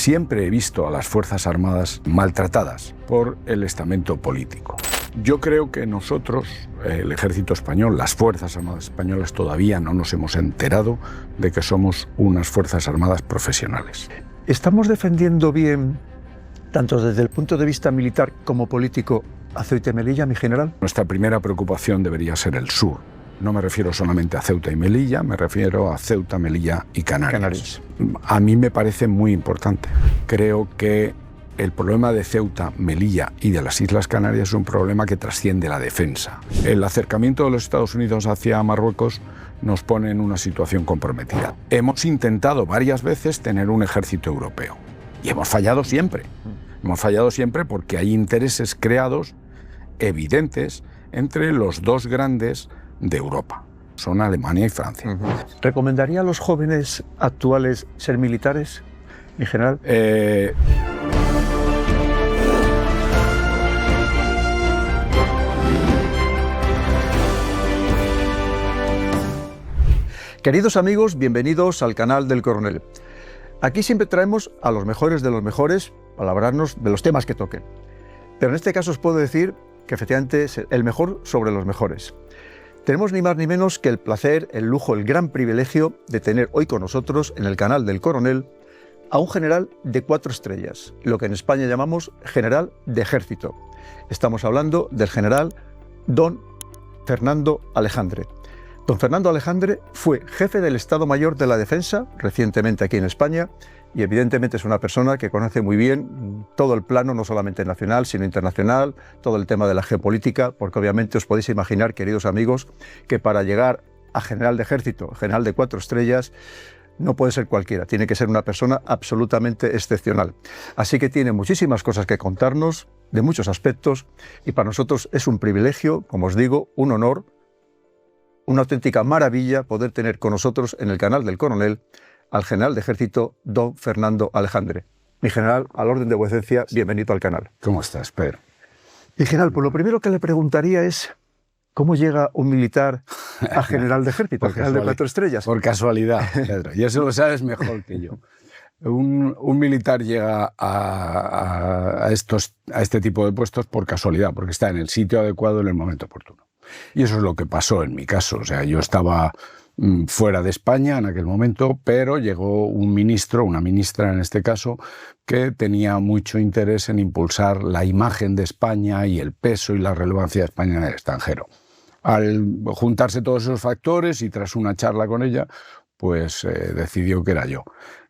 siempre he visto a las Fuerzas Armadas maltratadas por el estamento político. Yo creo que nosotros, el Ejército Español, las Fuerzas Armadas Españolas, todavía no nos hemos enterado de que somos unas Fuerzas Armadas profesionales. ¿Estamos defendiendo bien, tanto desde el punto de vista militar como político, a Ceuta y Melilla, mi general? Nuestra primera preocupación debería ser el sur. No me refiero solamente a Ceuta y Melilla, me refiero a Ceuta, Melilla y Canarias. A mí me parece muy importante. Creo que el problema de Ceuta, Melilla y de las Islas Canarias es un problema que trasciende la defensa. El acercamiento de los Estados Unidos hacia Marruecos nos pone en una situación comprometida. Hemos intentado varias veces tener un ejército europeo y hemos fallado siempre. Hemos fallado siempre porque hay intereses creados evidentes entre los dos grandes de Europa. Son Alemania y Francia. ¿Recomendaría a los jóvenes actuales ser militares, mi general? Queridos amigos, bienvenidos al canal del Coronel. Aquí siempre traemos a los mejores de los mejores para hablarnos de los temas que toquen. Pero en este caso os puedo decir que efectivamente es el mejor sobre los mejores. Tenemos ni más ni menos que el placer, el lujo, el gran privilegio de tener hoy con nosotros en el canal del Coronel a un general de 4 estrellas, lo que en España llamamos general de ejército. Estamos hablando del general don Fernando Alejandre. Don Fernando Alejandre fue jefe del Estado Mayor de la Defensa recientemente aquí en España y evidentemente es una persona que conoce muy bien todo el plano, no solamente nacional, sino internacional, todo el tema de la geopolítica, porque obviamente os podéis imaginar, queridos amigos, que para llegar a general de ejército, general de 4 estrellas, no puede ser cualquiera, tiene que ser una persona absolutamente excepcional. Así que tiene muchísimas cosas que contarnos, de muchos aspectos, y para nosotros es un privilegio, como os digo, un honor, una auténtica maravilla poder tener con nosotros en el canal del Coronel al general de ejército don Fernando Alejandre. Mi general, al orden de vuecencia, bienvenido al canal. ¿Cómo estás, Pedro? Mi general, pues lo primero que le preguntaría es ¿cómo llega un militar a general de ejército, al general de 4 estrellas? Por casualidad, Pedro, y eso lo sabes mejor que yo. Un militar llega a este tipo de puestos por casualidad, porque está en el sitio adecuado en el momento oportuno. Y eso es lo que pasó en mi caso. O sea, yo estaba fuera de España en aquel momento, pero llegó un ministro, una ministra en este caso, que tenía mucho interés en impulsar la imagen de España y el peso y la relevancia de España en el extranjero. Al juntarse todos esos factores y tras una charla con ella, pues decidió que era yo.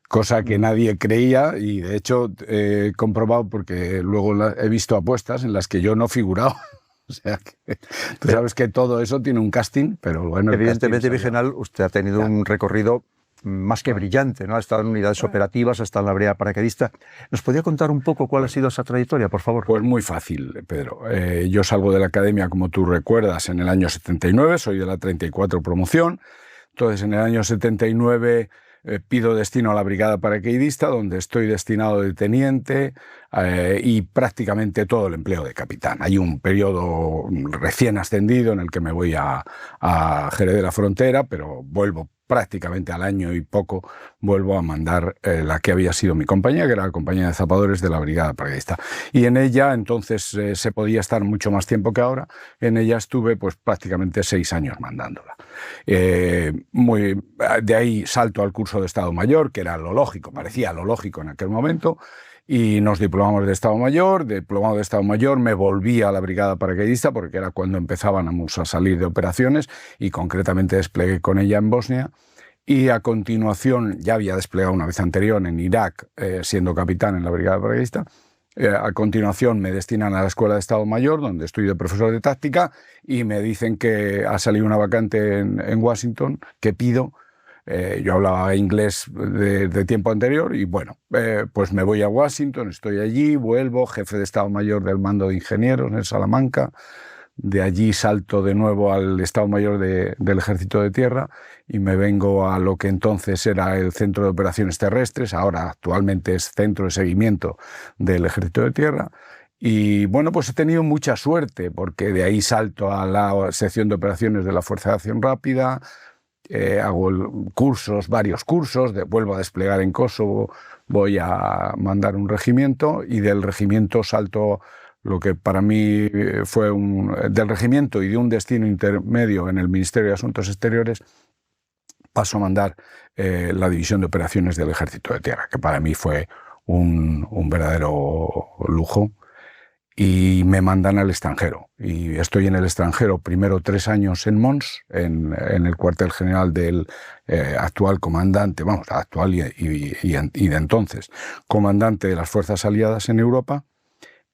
Cosa que nadie creía y de hecho he comprobado porque luego he visto apuestas en las que yo no figuraba. O sea, que tú sabes que todo eso tiene un casting, pero bueno... Evidentemente, mi general, usted ha tenido un recorrido más que brillante, ¿no? Ha estado en unidades operativas, ha estado en la brigada paracaidista. ¿Nos podría contar un poco cuál ha sido esa trayectoria, por favor? Pues muy fácil, Pedro. Yo salgo de la academia, como tú recuerdas, en el año 79, soy de la 34 promoción. Entonces, en el año 79... pido destino a la brigada paracaidista, donde estoy destinado de teniente y prácticamente todo el empleo de capitán. Hay un periodo recién ascendido en el que me voy a Jerez de la Frontera, pero vuelvo prácticamente al año y poco, vuelvo a mandar la que había sido mi compañía, que era la compañía de zapadores de la brigada paracaidista. Y en ella entonces se podía estar mucho más tiempo que ahora. En ella estuve pues prácticamente 6 años mandándola. De ahí salto al curso de Estado Mayor, que era lo lógico, parecía lo lógico en aquel momento, y nos diplomamos de Estado Mayor. Diplomado de Estado Mayor me volví a la brigada paracaidista porque era cuando empezábamos a salir de operaciones y concretamente desplegué con ella en Bosnia. Y a continuación, ya había desplegado una vez anterior en Irak, siendo capitán en la brigada paracaidista. A continuación me destinan a la Escuela de Estado Mayor, donde estoy de profesor de táctica, y me dicen que ha salido una vacante en Washington, que pido. Yo hablaba inglés de tiempo anterior y bueno, pues me voy a Washington, estoy allí, vuelvo, jefe de Estado Mayor del Mando de Ingenieros en Salamanca. De allí salto de nuevo al Estado Mayor del Ejército de Tierra y me vengo a lo que entonces era el Centro de Operaciones Terrestres, ahora actualmente es Centro de Seguimiento del Ejército de Tierra. Y bueno, pues he tenido mucha suerte porque de ahí salto a la sección de operaciones de la Fuerza de Acción Rápida, hago varios cursos, vuelvo a desplegar en Kosovo voy a mandar un regimiento y del regimiento salto lo que para mí fue del regimiento y de un destino intermedio en el Ministerio de Asuntos Exteriores, paso a mandar la División de Operaciones del Ejército de Tierra, que para mí fue un verdadero lujo, y me mandan al extranjero. Y estoy en el extranjero primero 3 años en Mons, en el cuartel general del actual comandante, actual y de entonces, comandante de las Fuerzas Aliadas en Europa,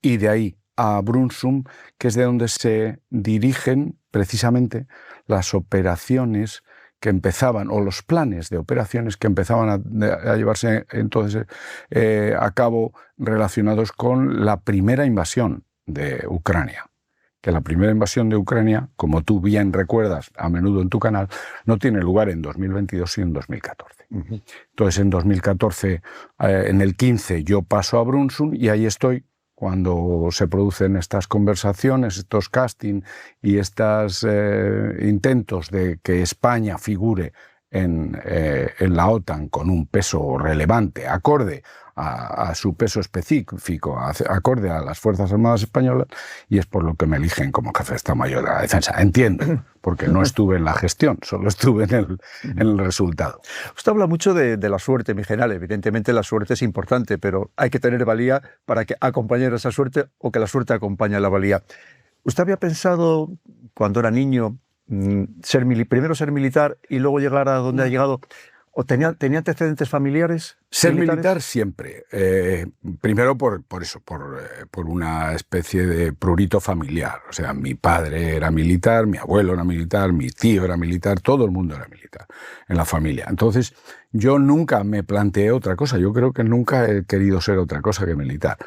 y de ahí a Brunssum, que es de donde se dirigen precisamente las operaciones que empezaban, o los planes de operaciones que empezaban a llevarse entonces a cabo relacionados con la primera invasión de Ucrania. Que la primera invasión de Ucrania, como tú bien recuerdas a menudo en tu canal, no tiene lugar en 2022 sino en 2014. Entonces en 2014, en el 15, yo paso a Brunssum y ahí estoy cuando se producen estas conversaciones, estos casting y estos intentos de que España figure en la OTAN con un peso relevante, acorde a su peso específico, acorde a las Fuerzas Armadas Españolas, y es por lo que me eligen como jefe de Estado Mayor de la Defensa. Entiendo, porque no estuve en la gestión, solo estuve en el resultado. Usted habla mucho de la suerte, mi general. Evidentemente la suerte es importante, pero hay que tener valía para que acompañe esa suerte o que la suerte acompañe a la valía. ¿Usted había pensado, cuando era niño, primero ser militar y luego llegar a donde ha llegado? ¿O tenía antecedentes familiares? Ser militar siempre. Primero por eso, por una especie de prurito familiar. O sea, mi padre era militar, mi abuelo era militar, mi tío era militar, todo el mundo era militar en la familia. Entonces, yo nunca me planteé otra cosa. Yo creo que nunca he querido ser otra cosa que militar.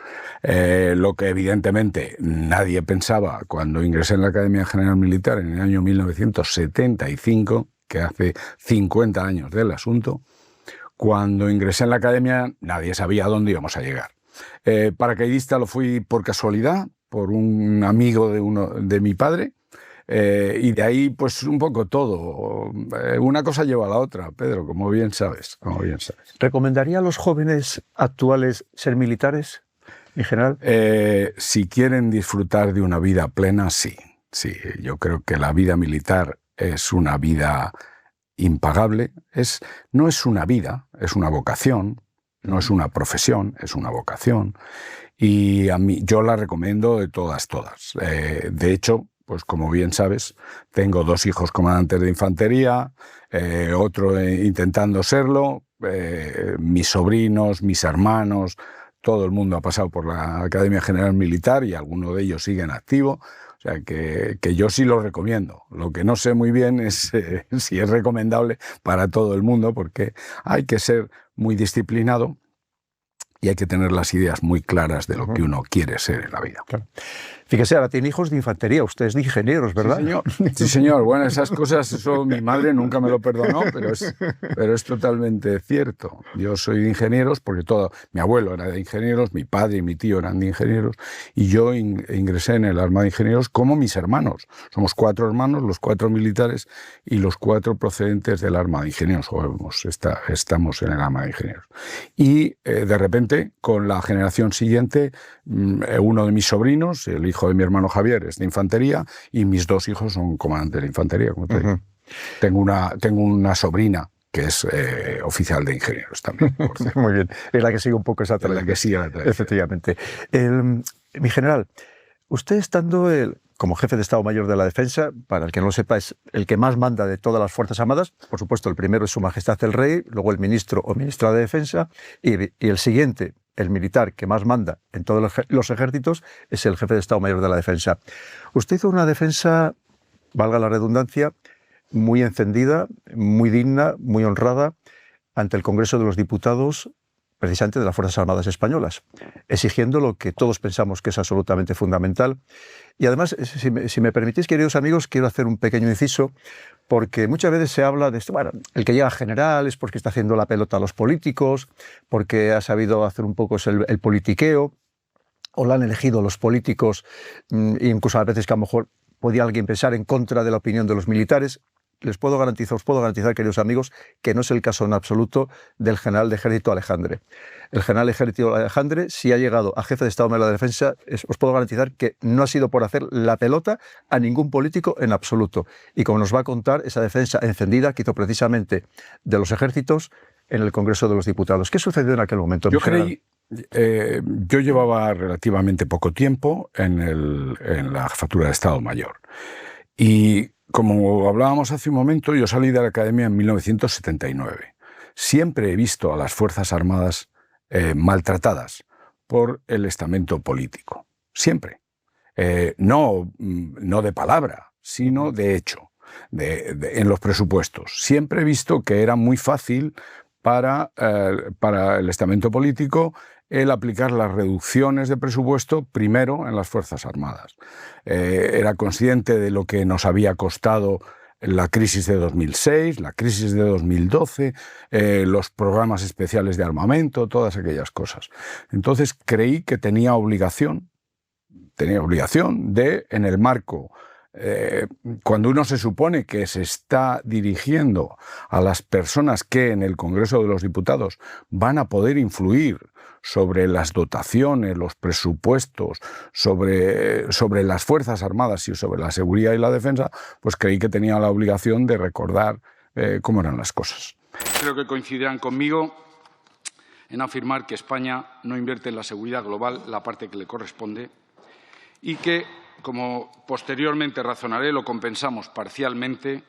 Lo que evidentemente nadie pensaba cuando ingresé en la Academia General Militar en el año 1975, que hace 50 años del asunto. Cuando ingresé en la academia nadie sabía a dónde íbamos a llegar. Paracaidista lo fui por casualidad, por un amigo de mi padre, y de ahí pues un poco todo. Una cosa lleva a la otra, Pedro, como bien sabes. ¿Recomendaría a los jóvenes actuales ser militares, en general? Si quieren disfrutar de una vida plena, sí. Sí, yo creo que la vida militar es una vida impagable. No es una vida, es una vocación. No es una profesión, es una vocación. Y a mí, yo la recomiendo de todas. De hecho, pues como bien sabes, tengo 2 hijos comandantes de infantería, otro intentando serlo, mis sobrinos, mis hermanos, todo el mundo ha pasado por la Academia General Militar y alguno de ellos sigue en activo. O sea, que yo sí lo recomiendo. Lo que no sé muy bien es si es recomendable para todo el mundo, porque hay que ser muy disciplinado y hay que tener las ideas muy claras de lo que uno quiere ser en la vida. Claro. Fíjese, ahora tiene hijos de infantería, usted es de ingenieros, ¿verdad? Sí, señor. Sí, señor. Bueno, esas cosas, eso mi madre nunca me lo perdonó, pero es totalmente cierto. Yo soy de ingenieros porque mi abuelo era de ingenieros, mi padre y mi tío eran de ingenieros, y yo ingresé en el Arma de Ingenieros como mis hermanos. Somos 4 hermanos, los 4 militares y los 4 procedentes del Arma de Ingenieros. Estamos en el Arma de Ingenieros. Y de repente, con la generación siguiente, uno de mis sobrinos, el hijo de mi hermano Javier, es de infantería, y mis 2 hijos son comandantes de infantería, como te digo. Tengo una sobrina que es oficial de ingenieros también. Muy bien, es la que sigue un poco esa tradición. Es la que sigue la tradición. Efectivamente. Mi general, usted estando como jefe de Estado Mayor de la Defensa, para el que no lo sepa, es el que más manda de todas las Fuerzas Armadas. Por supuesto, el primero es Su Majestad el Rey, luego el ministro o ministra de Defensa, y el siguiente, el militar que más manda en todos los ejércitos, es el jefe de Estado Mayor de la Defensa. Usted hizo una defensa, valga la redundancia, muy encendida, muy digna, muy honrada, ante el Congreso de los Diputados, precisamente de las Fuerzas Armadas Españolas, exigiendo lo que todos pensamos que es absolutamente fundamental. Y además, si me permitís, queridos amigos, quiero hacer un pequeño inciso, porque muchas veces se habla de esto, bueno, el que llega a general es porque está haciendo la pelota a los políticos, porque ha sabido hacer un poco el politiqueo, o lo han elegido los políticos, incluso a veces que a lo mejor podía alguien pensar en contra de la opinión de los militares. os puedo garantizar, queridos amigos, que no es el caso en absoluto del general de ejército Alejandre. El general de ejército Alejandre, si ha llegado a jefe de Estado Mayor de la Defensa, os puedo garantizar que no ha sido por hacer la pelota a ningún político en absoluto. Y como nos va a contar, esa defensa encendida que hizo precisamente de los ejércitos en el Congreso de los Diputados. ¿Qué sucedió en aquel momento? Yo llevaba relativamente poco tiempo en la jefatura de Estado Mayor. Y como hablábamos hace un momento, yo salí de la academia en 1979. Siempre he visto a las Fuerzas Armadas maltratadas por el estamento político. Siempre. No de palabra, sino de hecho, en los presupuestos. Siempre he visto que era muy fácil para el estamento político el aplicar las reducciones de presupuesto primero en las Fuerzas Armadas. Era consciente de lo que nos había costado la crisis de 2006, la crisis de 2012, los programas especiales de armamento, todas aquellas cosas. Entonces creí que tenía obligación de, en el marco, cuando uno se supone que se está dirigiendo a las personas que en el Congreso de los Diputados van a poder influir sobre las dotaciones, los presupuestos, sobre las Fuerzas Armadas y sobre la seguridad y la defensa, pues creí que tenía la obligación de recordar cómo eran las cosas. Creo que coincidirán conmigo en afirmar que España no invierte en la seguridad global la parte que le corresponde y que, como posteriormente razonaré, lo compensamos parcialmente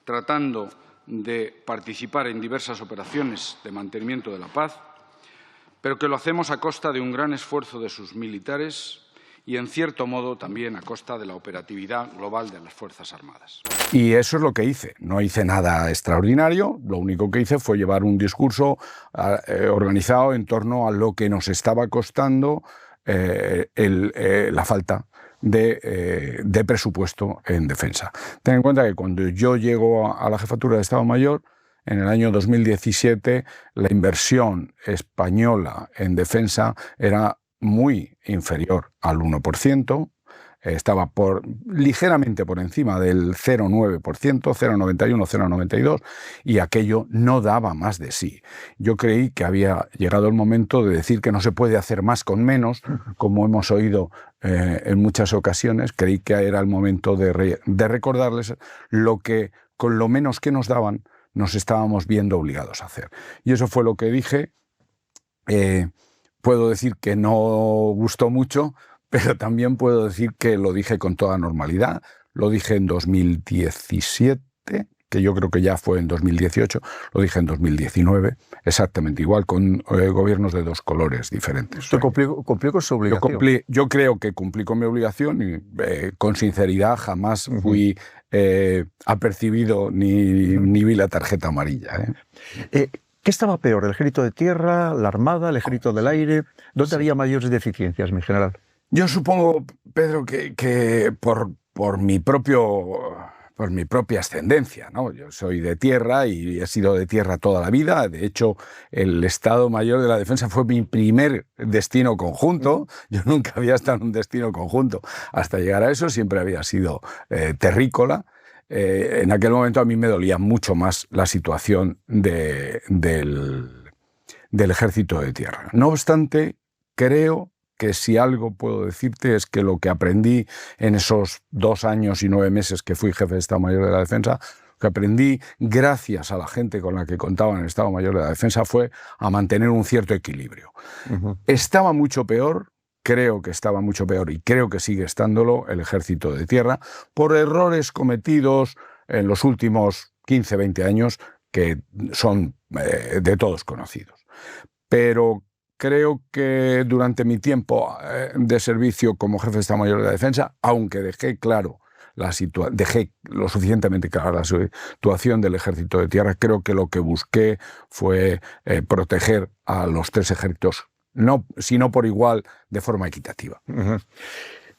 tratando de participar en diversas operaciones de mantenimiento de la paz, pero que lo hacemos a costa de un gran esfuerzo de sus militares y, en cierto modo, también a costa de la operatividad global de las Fuerzas Armadas. Y eso es lo que hice. No hice nada extraordinario. Lo único que hice fue llevar un discurso organizado en torno a lo que nos estaba costando la falta de presupuesto en defensa. Ten en cuenta que cuando yo llego a la jefatura de Estado Mayor, en el año 2017, la inversión española en defensa era muy inferior al 1%, estaba ligeramente por encima del 0,9%, 0,91, 0,92, y aquello no daba más de sí. Yo creí que había llegado el momento de decir que no se puede hacer más con menos, como hemos oído en muchas ocasiones. Creí que era el momento de recordarles lo que, con lo menos que nos daban, nos estábamos viendo obligados a hacer. Y eso fue lo que dije. Puedo decir que no gustó mucho, pero también puedo decir que lo dije con toda normalidad. Lo dije en 2017, que yo creo que ya fue en 2018, lo dije en 2019, exactamente igual, con gobiernos de dos colores diferentes. ¿Usted cumplió con su obligación? Yo creo que cumplí con mi obligación y con sinceridad jamás fui apercibido ni vi la tarjeta amarilla. ¿Qué estaba peor, el ejército de tierra, la armada, el ejército del aire? ¿Dónde había mayores deficiencias, mi general? Yo supongo, Pedro, que por mi propia ascendencia, ¿no? Yo soy de tierra y he sido de tierra toda la vida. De hecho, el Estado Mayor de la Defensa fue mi primer destino conjunto. Yo nunca había estado en un destino conjunto. Hasta llegar a eso siempre había sido terrícola. En aquel momento a mí me dolía mucho más la situación del ejército de tierra. No obstante, creo que si algo puedo decirte es que lo que aprendí en esos 2 años y 9 meses que fui jefe de Estado Mayor de la Defensa, lo que aprendí gracias a la gente con la que contaba en el Estado Mayor de la Defensa fue a mantener un cierto equilibrio. Estaba mucho peor, creo que estaba mucho peor y creo que sigue estándolo el ejército de tierra por errores cometidos en los últimos 15, 20 años que son de todos conocidos. Pero creo que durante mi tiempo de servicio como jefe de Estado Mayor de la Defensa, aunque dejé lo suficientemente clara la situación del ejército de tierra, creo que lo que busqué fue proteger a los 3 ejércitos, sino por igual, de forma equitativa.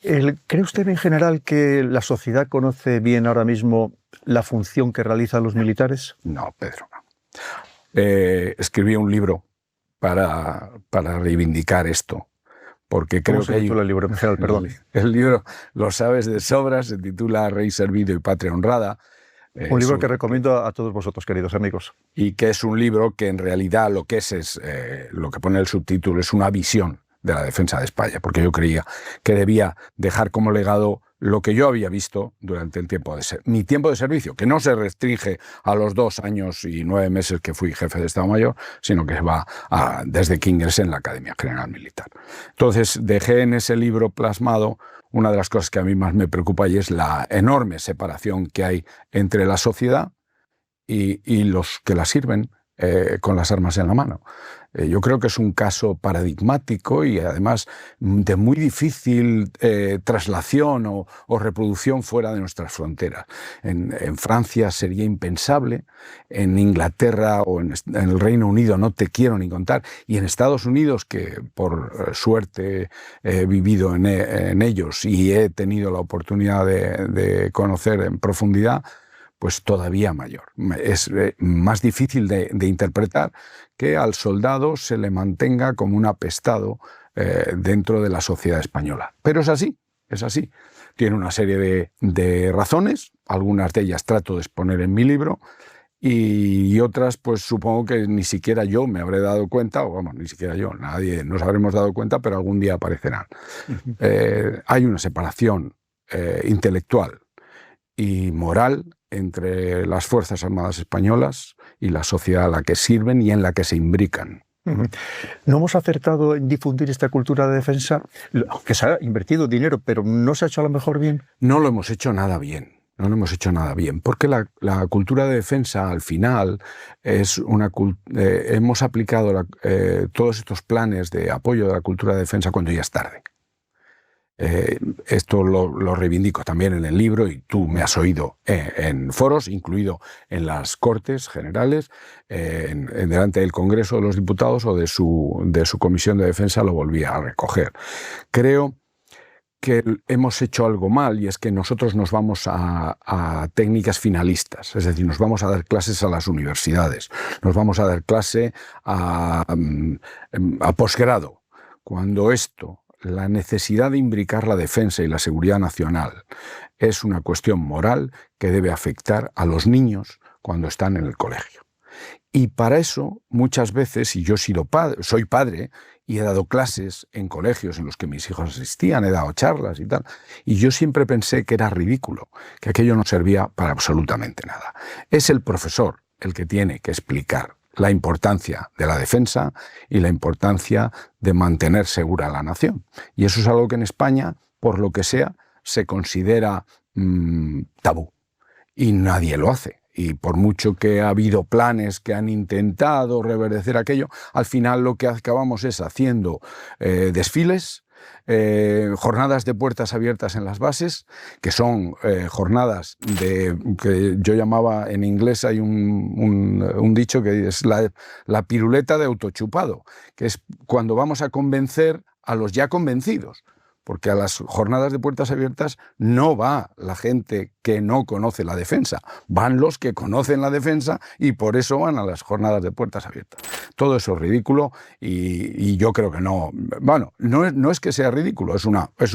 ¿Cree usted en general que la sociedad conoce bien ahora mismo la función que realizan los militares? No, Pedro, no. Escribí un libro para reivindicar esto, porque creo que titula el libro, perdón. El libro, lo sabes de sobra, se titula Rey servido y patria honrada. Un libro que recomiendo a todos vosotros, queridos amigos. Y que es un libro que en realidad lo que es lo que pone el subtítulo, es una visión de la defensa de España, porque yo creía que debía dejar como legado lo que yo había visto durante el mi tiempo de servicio, que no se restringe a los 2 años y 9 meses que fui jefe de Estado Mayor, sino que va desde que ingresé en la Academia General Militar. Entonces dejé en ese libro plasmado una de las cosas que a mí más me preocupa, y es la enorme separación que hay entre la sociedad y los que la sirven con las armas en la mano. Yo creo que es un caso paradigmático y además de muy difícil traslación o reproducción fuera de nuestras fronteras. En Francia sería impensable, en Inglaterra o en el Reino Unido no te quiero ni contar, y en Estados Unidos, que por suerte he vivido en ellos y he tenido la oportunidad de conocer en profundidad, pues todavía mayor. Es más difícil de interpretar que al soldado se le mantenga como un apestado dentro de la sociedad española. Pero es así, es así. Tiene una serie de razones, algunas de ellas trato de exponer en mi libro, y otras pues supongo que ni siquiera yo me habré dado cuenta, o vamos, ni siquiera yo, nadie nos habremos dado cuenta, pero algún día aparecerán. Hay una separación intelectual y moral entre las Fuerzas Armadas Españolas y la sociedad a la que sirven y en la que se imbrican. No hemos acertado en difundir esta cultura de defensa, aunque se ha invertido dinero, pero no se ha hecho a lo mejor bien. No lo hemos hecho nada bien. No lo hemos hecho nada bien, porque la cultura de defensa al final es hemos aplicado todos estos planes de apoyo de la cultura de defensa cuando ya es tarde. Esto lo reivindico también en el libro, y tú me has oído en foros, incluido en las Cortes Generales, delante del Congreso de los Diputados o de su Comisión de Defensa, lo volví a recoger. Creo que hemos hecho algo mal, y es que nosotros nos vamos a técnicas finalistas, es decir, nos vamos a dar clases a las universidades, nos vamos a dar clase a posgrado, cuando la necesidad de imbricar la defensa y la seguridad nacional es una cuestión moral que debe afectar a los niños cuando están en el colegio. Y para eso, muchas veces, y yo soy padre y he dado clases en colegios en los que mis hijos asistían, he dado charlas y tal, y yo siempre pensé que era ridículo, que aquello no servía para absolutamente nada. Es el profesor el que tiene que explicar la importancia de la defensa y la importancia de mantener segura la nación. Y eso es algo que en España, por lo que sea, se considera tabú. Y nadie lo hace. Y por mucho que ha habido planes que han intentado reverdecer aquello, al final lo que acabamos es haciendo desfiles, jornadas de puertas abiertas en las bases, que son jornadas que yo llamaba, en inglés hay un dicho que es la piruleta de autochupado, que es cuando vamos a convencer a los ya convencidos. Porque a las jornadas de puertas abiertas no va la gente que no conoce la defensa, van los que conocen la defensa y por eso van a las jornadas de puertas abiertas. Todo eso es ridículo y yo creo que no. Bueno, no es que sea ridículo, es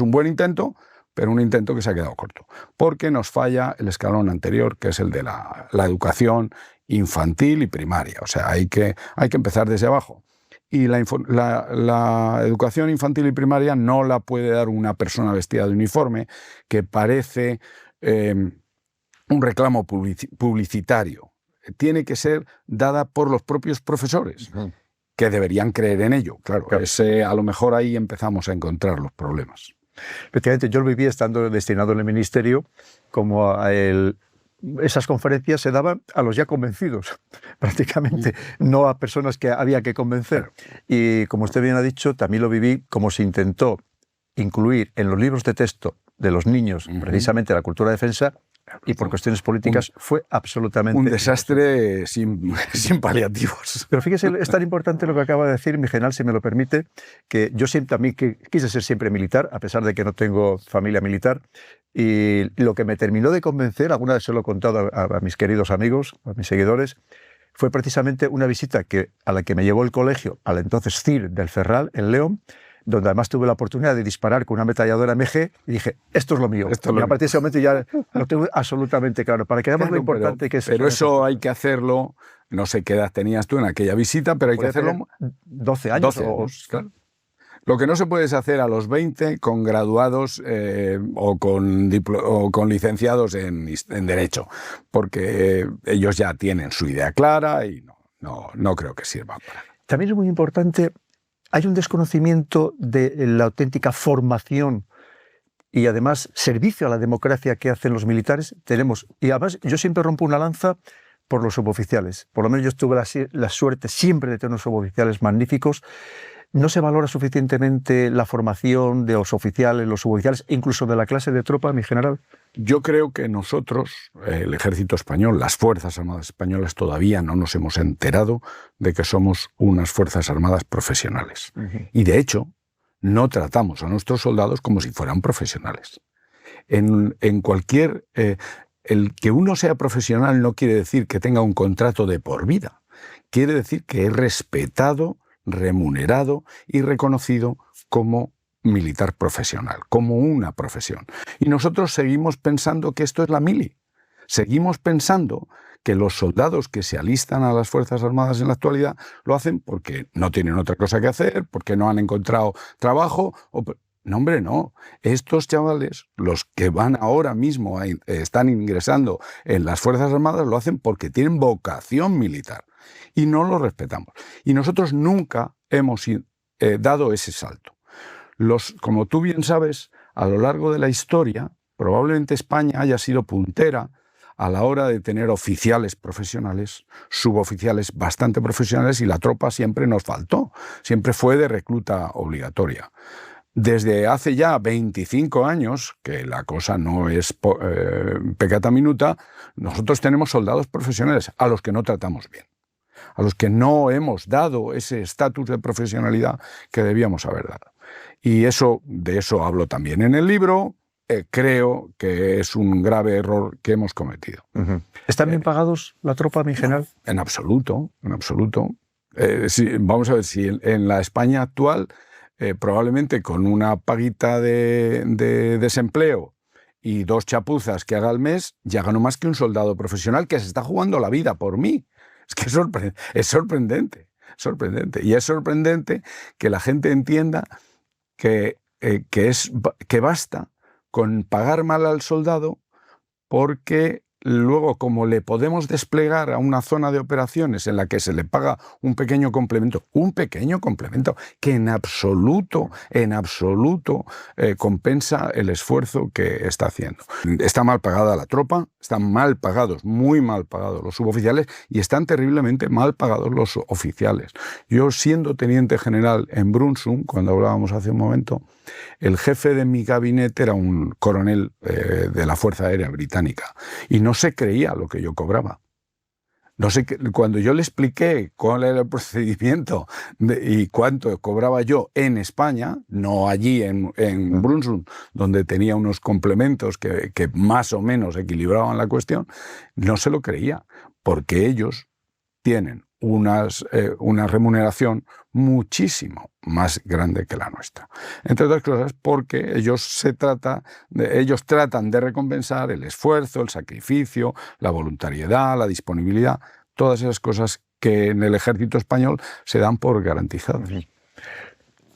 un buen intento, pero un intento que se ha quedado corto, porque nos falla el escalón anterior, que es el de la educación infantil y primaria. O sea, hay que empezar desde abajo. Y la educación infantil y primaria no la puede dar una persona vestida de uniforme, que parece un reclamo publicitario. Tiene que ser dada por los propios profesores, que deberían creer en ello. Claro. A lo mejor ahí empezamos a encontrar los problemas. Efectivamente, yo lo viví estando destinado en el ministerio, como esas conferencias se daban a los ya convencidos, prácticamente, no a personas que había que convencer. Y como usted bien ha dicho, también lo viví como se intentó incluir en los libros de texto de los niños precisamente la cultura de defensa, y por cuestiones políticas fue absolutamente... Un desastre sin paliativos. Pero fíjese, es tan importante lo que acaba de decir mi general, si me lo permite, que yo también quise ser siempre militar, a pesar de que no tengo familia militar, y lo que me terminó de convencer, alguna vez se lo he contado a mis queridos amigos, a mis seguidores, fue precisamente una visita a la que me llevó el colegio, al entonces CIR del Ferral, en León, donde además tuve la oportunidad de disparar con una ametralladora MG y dije, esto es lo mío. Y a partir de ese momento ya lo tengo absolutamente claro, para que veamos lo importante que es. Pero eso hay que hacerlo, no sé qué edad tenías tú en aquella visita, pero hay que hacerlo... 12 años. 12 años, claro. Lo que no se puede es hacer a los 20 con graduados o con licenciados en Derecho, porque ellos ya tienen su idea clara y no creo que sirva para. También es muy importante, hay un desconocimiento de la auténtica formación y además servicio a la democracia que hacen los militares. Y además yo siempre rompo una lanza por los suboficiales. Por lo menos yo tuve la suerte siempre de tener unos suboficiales magníficos. No se valora suficientemente la formación de los oficiales, los suboficiales, incluso de la clase de tropa, mi general. Yo creo que nosotros, el ejército español, las Fuerzas Armadas españolas, todavía no nos hemos enterado de que somos unas Fuerzas Armadas profesionales. Y de hecho, no tratamos a nuestros soldados como si fueran profesionales. En cualquier... el que uno sea profesional no quiere decir que tenga un contrato de por vida. Quiere decir que es respetado, remunerado y reconocido como militar profesional, como una profesión. Y nosotros seguimos pensando que esto es la mili. Seguimos pensando que los soldados que se alistan a las Fuerzas Armadas en la actualidad lo hacen porque no tienen otra cosa que hacer, porque no han encontrado trabajo. No, hombre, no. Estos chavales, los que van ahora mismo, están ingresando en las Fuerzas Armadas, lo hacen porque tienen vocación militar. Y no lo respetamos. Y nosotros nunca hemos dado ese salto. Como tú bien sabes, a lo largo de la historia, probablemente España haya sido puntera a la hora de tener oficiales profesionales, suboficiales bastante profesionales, y la tropa siempre nos faltó. Siempre fue de recluta obligatoria. Desde hace ya 25 años, que la cosa no es peccata minuta, nosotros tenemos soldados profesionales a los que no tratamos bien, a los que no hemos dado ese estatus de profesionalidad que debíamos haber dado. Y de eso hablo también en el libro. Creo que es un grave error que hemos cometido. ¿Están bien pagados la tropa, mi general? En absoluto, en absoluto. Vamos a ver, si en la España actual, probablemente con una paguita de desempleo y 2 chapuzas que haga al mes, ya gano más que un soldado profesional que se está jugando la vida por mí. Es que es sorprendente. Y es sorprendente que la gente entienda que basta con pagar mal al soldado, porque luego, como le podemos desplegar a una zona de operaciones en la que se le paga un pequeño complemento que en absoluto compensa el esfuerzo que está haciendo. Está mal pagada la tropa, están mal pagados, muy mal pagados los suboficiales, y están terriblemente mal pagados los oficiales. Yo, siendo teniente general en Brunssum, cuando hablábamos hace un momento, el jefe de mi gabinete era un coronel de la Fuerza Aérea Británica, y no se creía lo que yo cobraba. Cuando yo le expliqué cuál era el procedimiento y cuánto cobraba yo en España, no allí en Brunssum, donde tenía unos complementos que más o menos equilibraban la cuestión, no se lo creía, porque ellos tienen una remuneración muchísimo más grande que la nuestra. Entre otras cosas porque ellos tratan de recompensar el esfuerzo, el sacrificio, la voluntariedad, la disponibilidad, todas esas cosas que en el ejército español se dan por garantizadas.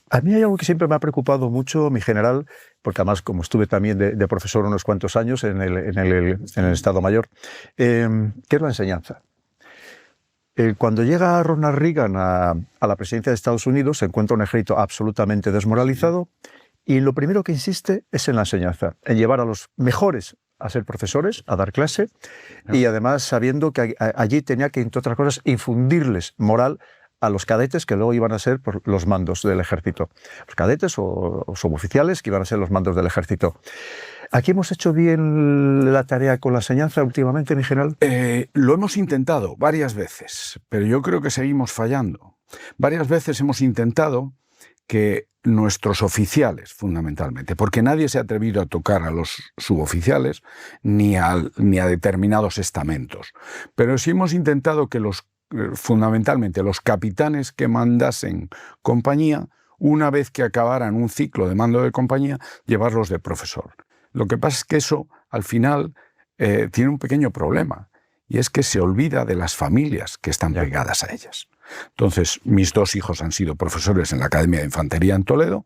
A mí hay algo que siempre me ha preocupado mucho, mi general, porque además, como estuve también de profesor unos cuantos años en el Estado Mayor, que es la enseñanza. Cuando llega Ronald Reagan a la presidencia de Estados Unidos, se encuentra un ejército absolutamente desmoralizado, y lo primero que insiste es en la enseñanza, en llevar a los mejores a ser profesores, a dar clase, y además sabiendo que allí tenía que, entre otras cosas, infundirles moral a los cadetes que luego iban a ser los mandos del ejército. Los cadetes o suboficiales que iban a ser los mandos del ejército. ¿Aquí hemos hecho bien la tarea con la enseñanza últimamente, mi general? Lo hemos intentado varias veces, pero yo creo que seguimos fallando. Varias veces hemos intentado que nuestros oficiales, fundamentalmente, porque nadie se ha atrevido a tocar a los suboficiales ni a determinados estamentos, pero sí hemos intentado que fundamentalmente los capitanes que mandasen compañía una vez que acabaran un ciclo de mando de compañía, llevarlos de profesor. Lo que pasa es que eso, al final, tiene un pequeño problema, y es que se olvida de las familias que están pegadas a ellas. Entonces, mis 2 hijos han sido profesores en la Academia de Infantería en Toledo,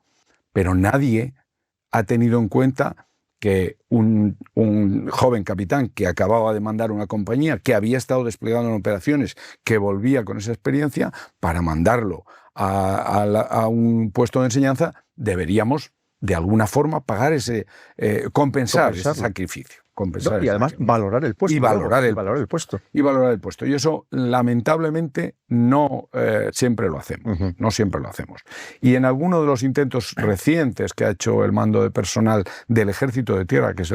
pero nadie ha tenido en cuenta que un joven capitán que acababa de mandar una compañía, que había estado desplegando en operaciones, que volvía con esa experiencia, para mandarlo a un puesto de enseñanza, deberíamos de alguna forma pagar compensar ese sacrificio. Y además valorar el puesto. Y valorar el puesto. Y valorar el puesto. Y eso, lamentablemente, no siempre lo hacemos. No siempre lo hacemos. Y en alguno de los intentos recientes que ha hecho el mando de personal del Ejército de Tierra, que es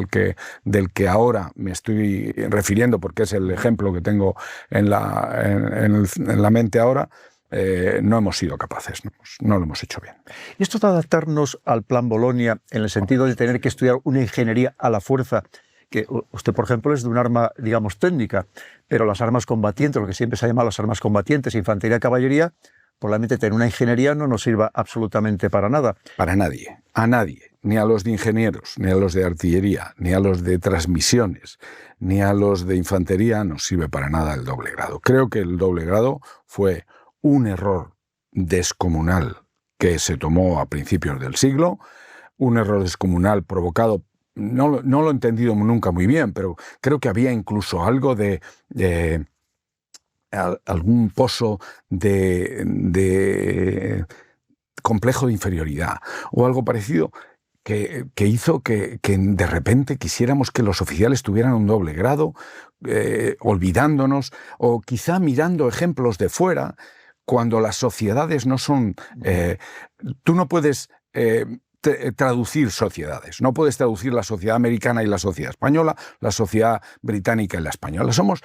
del que ahora me estoy refiriendo, porque es el ejemplo que tengo en la mente ahora, no hemos sido capaces, no lo hemos hecho bien. ¿Y esto de adaptarnos al Plan Bolonia en el sentido de tener que estudiar una ingeniería a la fuerza? Que usted, por ejemplo, es de un arma, digamos, técnica, pero las armas combatientes, lo que siempre se ha llamado las armas combatientes, infantería, caballería, probablemente tener una ingeniería no nos sirva absolutamente para nada. Para nadie, a nadie, ni a los de ingenieros, ni a los de artillería, ni a los de transmisiones, ni a los de infantería nos sirve para nada el doble grado. Creo que el doble grado fue un error descomunal que se tomó a principios del siglo, un error descomunal provocado. No lo he entendido nunca muy bien, pero creo que había incluso algo de algún pozo de complejo de inferioridad o algo parecido que hizo que de repente quisiéramos que los oficiales tuvieran un doble grado, olvidándonos o quizá mirando ejemplos de fuera, cuando las sociedades no son... tú no puedes... traducir sociedades. No puedes traducir la sociedad americana y la sociedad española, la sociedad británica y la española. Somos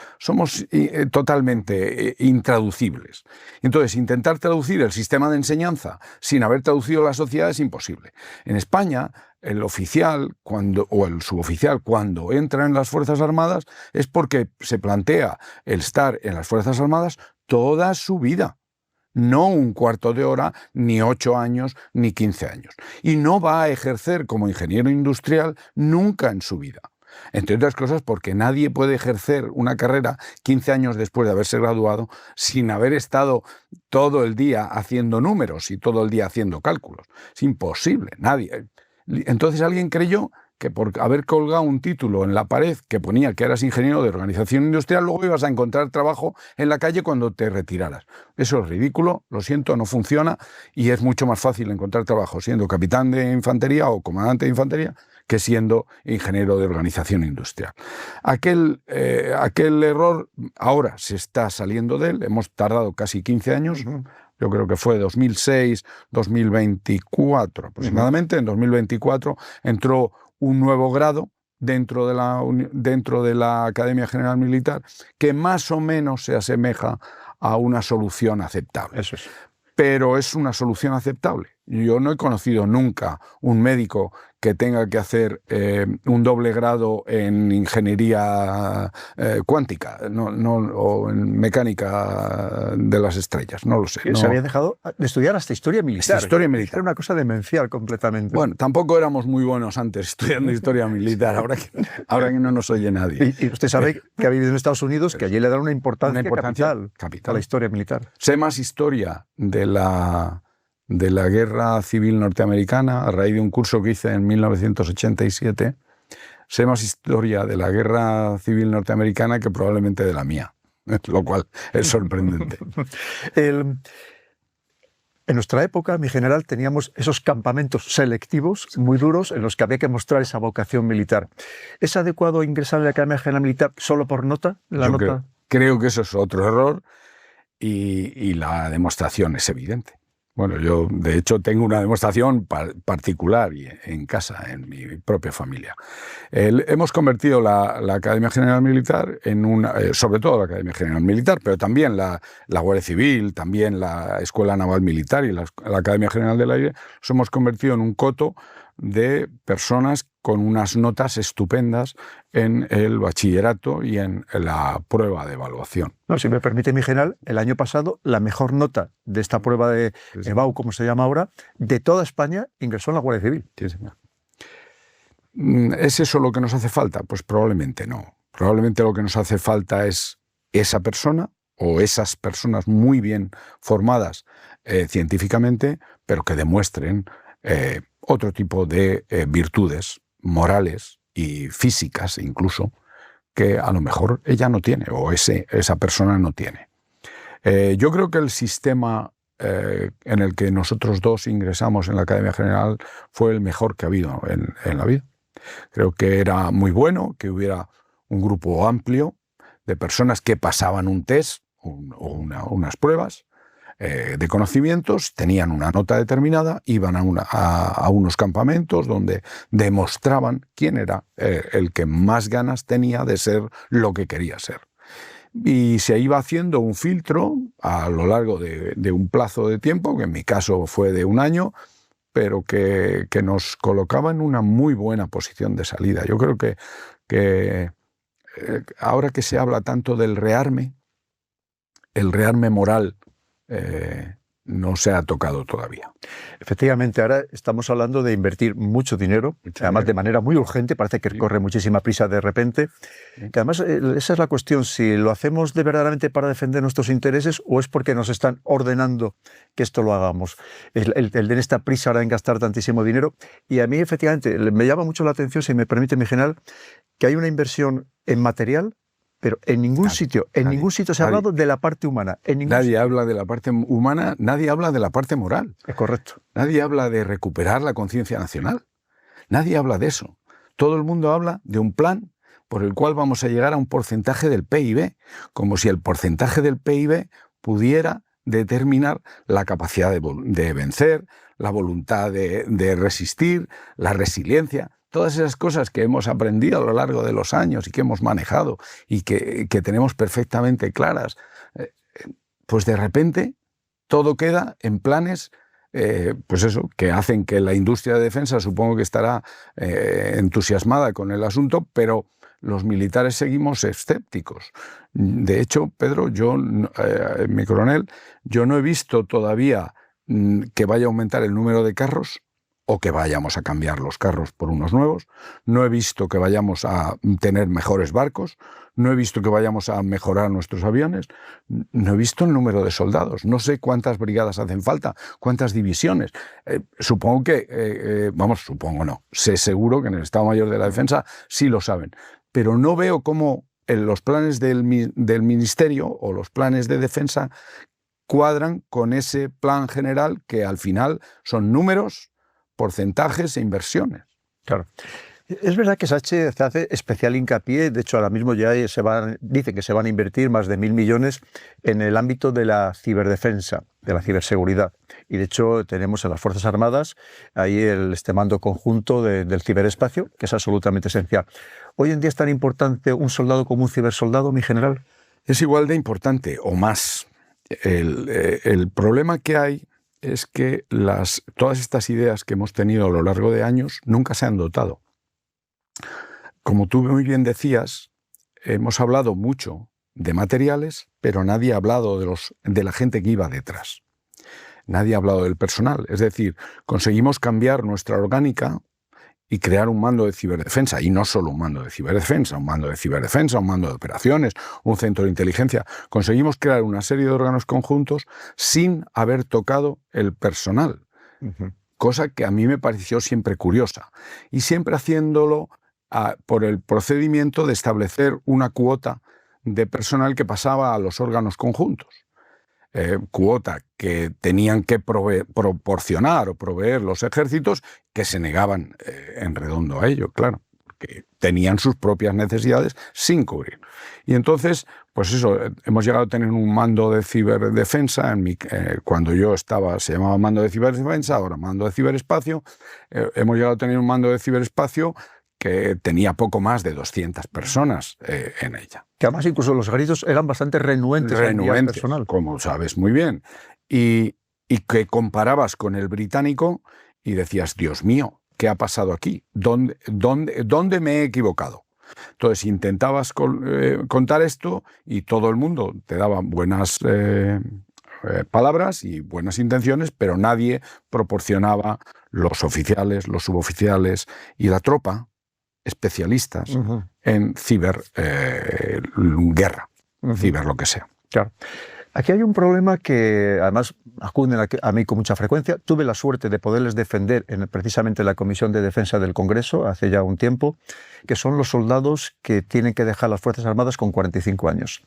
totalmente intraducibles. Entonces, intentar traducir el sistema de enseñanza sin haber traducido la sociedad es imposible. En España, el oficial o el suboficial, cuando entra en las Fuerzas Armadas, es porque se plantea el estar en las Fuerzas Armadas toda su vida. No un cuarto de hora, ni 8 años, ni 15 años. Y no va a ejercer como ingeniero industrial nunca en su vida. Entre otras cosas porque nadie puede ejercer una carrera 15 años después de haberse graduado sin haber estado todo el día haciendo números y todo el día haciendo cálculos. Es imposible, nadie. Entonces alguien creyó que por haber colgado un título en la pared que ponía que eras ingeniero de organización industrial, luego ibas a encontrar trabajo en la calle cuando te retiraras. Eso es ridículo, lo siento, no funciona, y es mucho más fácil encontrar trabajo siendo capitán de infantería o comandante de infantería que siendo ingeniero de organización industrial. Aquel error ahora se está saliendo de él, hemos tardado casi 15 años, yo creo que fue 2006, 2024 aproximadamente. En 2024 entró un nuevo grado dentro de la Academia General Militar que más o menos se asemeja a una solución aceptable. Eso es. Pero es una solución aceptable. Yo no he conocido nunca un médico que tenga que hacer un doble grado en ingeniería cuántica o en mecánica de las estrellas, no lo sé. Se había dejado de estudiar hasta historia militar. Historia militar. Era una cosa demencial completamente. Bueno, tampoco éramos muy buenos antes estudiando historia militar, ahora que no nos oye nadie. Y usted sabe que ha vivido en Estados Unidos, que allí le dan una importancia capital a la historia militar. Sé más historia de la Guerra Civil Norteamericana a raíz de un curso que hice en 1987. Sé más historia de la Guerra Civil Norteamericana que probablemente de la mía, lo cual es sorprendente. En nuestra época, mi general, teníamos esos campamentos selectivos muy duros en los que había que mostrar esa vocación militar. ¿Es adecuado ingresar en la Academia General Militar solo por nota? Creo que eso es otro error y la demostración es evidente. Bueno, yo de hecho tengo una demostración particular en casa, en mi propia familia. Hemos convertido la Academia General Militar sobre todo la Academia General Militar, pero también la Guardia Civil, también la Escuela Naval Militar y la Academia General del Aire, los hemos convertido en un coto de personas con unas notas estupendas en el bachillerato y en la prueba de evaluación. No, si me permite, mi general, el año pasado la mejor nota de esta prueba de EBAU, como se llama ahora, de toda España, ingresó en la Guardia Civil. Sí, señor. ¿Es eso lo que nos hace falta? Pues probablemente no. Probablemente lo que nos hace falta es esa persona o esas personas muy bien formadas científicamente, pero que demuestren otro tipo de virtudes morales y físicas incluso, que a lo mejor ella no tiene o esa persona no tiene. Yo creo que el sistema en el que nosotros dos ingresamos en la Academia General fue el mejor que ha habido en la vida. Creo que era muy bueno que hubiera un grupo amplio de personas que pasaban un test o unas pruebas de conocimientos, tenían una nota determinada, iban a unos campamentos donde demostraban quién era el que más ganas tenía de ser lo que quería ser. Y se iba haciendo un filtro a lo largo de un plazo de tiempo, que en mi caso fue de un año, pero que nos colocaba en una muy buena posición de salida. Yo creo que ahora que se habla tanto del rearme, el rearme moral no se ha tocado todavía. Efectivamente, ahora estamos hablando de invertir mucho dinero, además de manera muy urgente, parece que corre muchísima prisa de repente. Que además, esa es la cuestión, si lo hacemos de verdaderamente para defender nuestros intereses o es porque nos están ordenando que esto lo hagamos. El de esta prisa ahora en gastar tantísimo dinero. Y a mí, efectivamente, me llama mucho la atención, si me permite, mi general, que hay una inversión en material, pero en ningún sitio se ha hablado de la parte humana. Nadie habla de la parte humana, nadie habla de la parte moral. Es correcto. Nadie habla de recuperar la conciencia nacional. Nadie habla de eso. Todo el mundo habla de un plan por el cual vamos a llegar a un porcentaje del PIB, como si el porcentaje del PIB pudiera determinar la capacidad de vencer, la voluntad de resistir, la resiliencia. Todas esas cosas que hemos aprendido a lo largo de los años y que hemos manejado y que tenemos perfectamente claras, pues de repente todo queda en planes, pues eso, que hacen que la industria de defensa supongo que estará entusiasmada con el asunto, pero los militares seguimos escépticos. De hecho, Pedro, mi coronel, yo no he visto todavía que vaya a aumentar el número de carros o que vayamos a cambiar los carros por unos nuevos. No he visto que vayamos a tener mejores barcos, no he visto que vayamos a mejorar nuestros aviones, no he visto el número de soldados, no sé cuántas brigadas hacen falta, cuántas divisiones. Supongo que, supongo no, sé seguro que en el Estado Mayor de la Defensa sí lo saben, pero no veo cómo los planes del Ministerio o los planes de defensa cuadran con ese plan general que al final son números, porcentajes e inversiones. Claro. Es verdad que se hace especial hincapié, de hecho ahora mismo ya dicen que se van a invertir más de 1.000 millones en el ámbito de la ciberdefensa, de la ciberseguridad. Y de hecho tenemos en las Fuerzas Armadas ahí este mando conjunto del ciberespacio, que es absolutamente esencial. Hoy en día es tan importante un soldado como un cibersoldado, mi general. Es igual de importante o más. El problema que hay es que todas estas ideas que hemos tenido a lo largo de años nunca se han dotado. Como tú muy bien decías, hemos hablado mucho de materiales, pero nadie ha hablado de la gente que iba detrás. Nadie ha hablado del personal. Es decir, conseguimos cambiar nuestra orgánica y crear un mando de ciberdefensa, y no solo un mando de ciberdefensa, un mando de operaciones, un centro de inteligencia. Conseguimos crear una serie de órganos conjuntos sin haber tocado el personal, cosa que a mí me pareció siempre curiosa, y siempre haciéndolo por el procedimiento de establecer una cuota de personal que pasaba a los órganos conjuntos. Cuota que tenían que proporcionar o proveer los ejércitos, que se negaban en redondo a ello, claro, que tenían sus propias necesidades sin cubrir. Y entonces, pues eso, hemos llegado a tener un mando de ciberdefensa, cuando yo estaba se llamaba mando de ciberdefensa, ahora mando de ciberespacio. Hemos llegado a tener un mando de ciberespacio que tenía poco más de 200 personas en ella. Que además incluso los ejércitos eran bastante renuentes al personal. Como sabes muy bien. Y que comparabas con el británico y decías, Dios mío, ¿qué ha pasado aquí? ¿Dónde me he equivocado? Entonces intentabas contar esto y todo el mundo te daba buenas palabras y buenas intenciones, pero nadie proporcionaba, los oficiales, los suboficiales y la tropa, especialistas en ciberguerra, ciber lo que sea. Claro. Aquí hay un problema que además acuden a mí con mucha frecuencia. Tuve la suerte de poderles defender precisamente en la Comisión de Defensa del Congreso hace ya un tiempo, que son los soldados que tienen que dejar las Fuerzas Armadas con 45 años.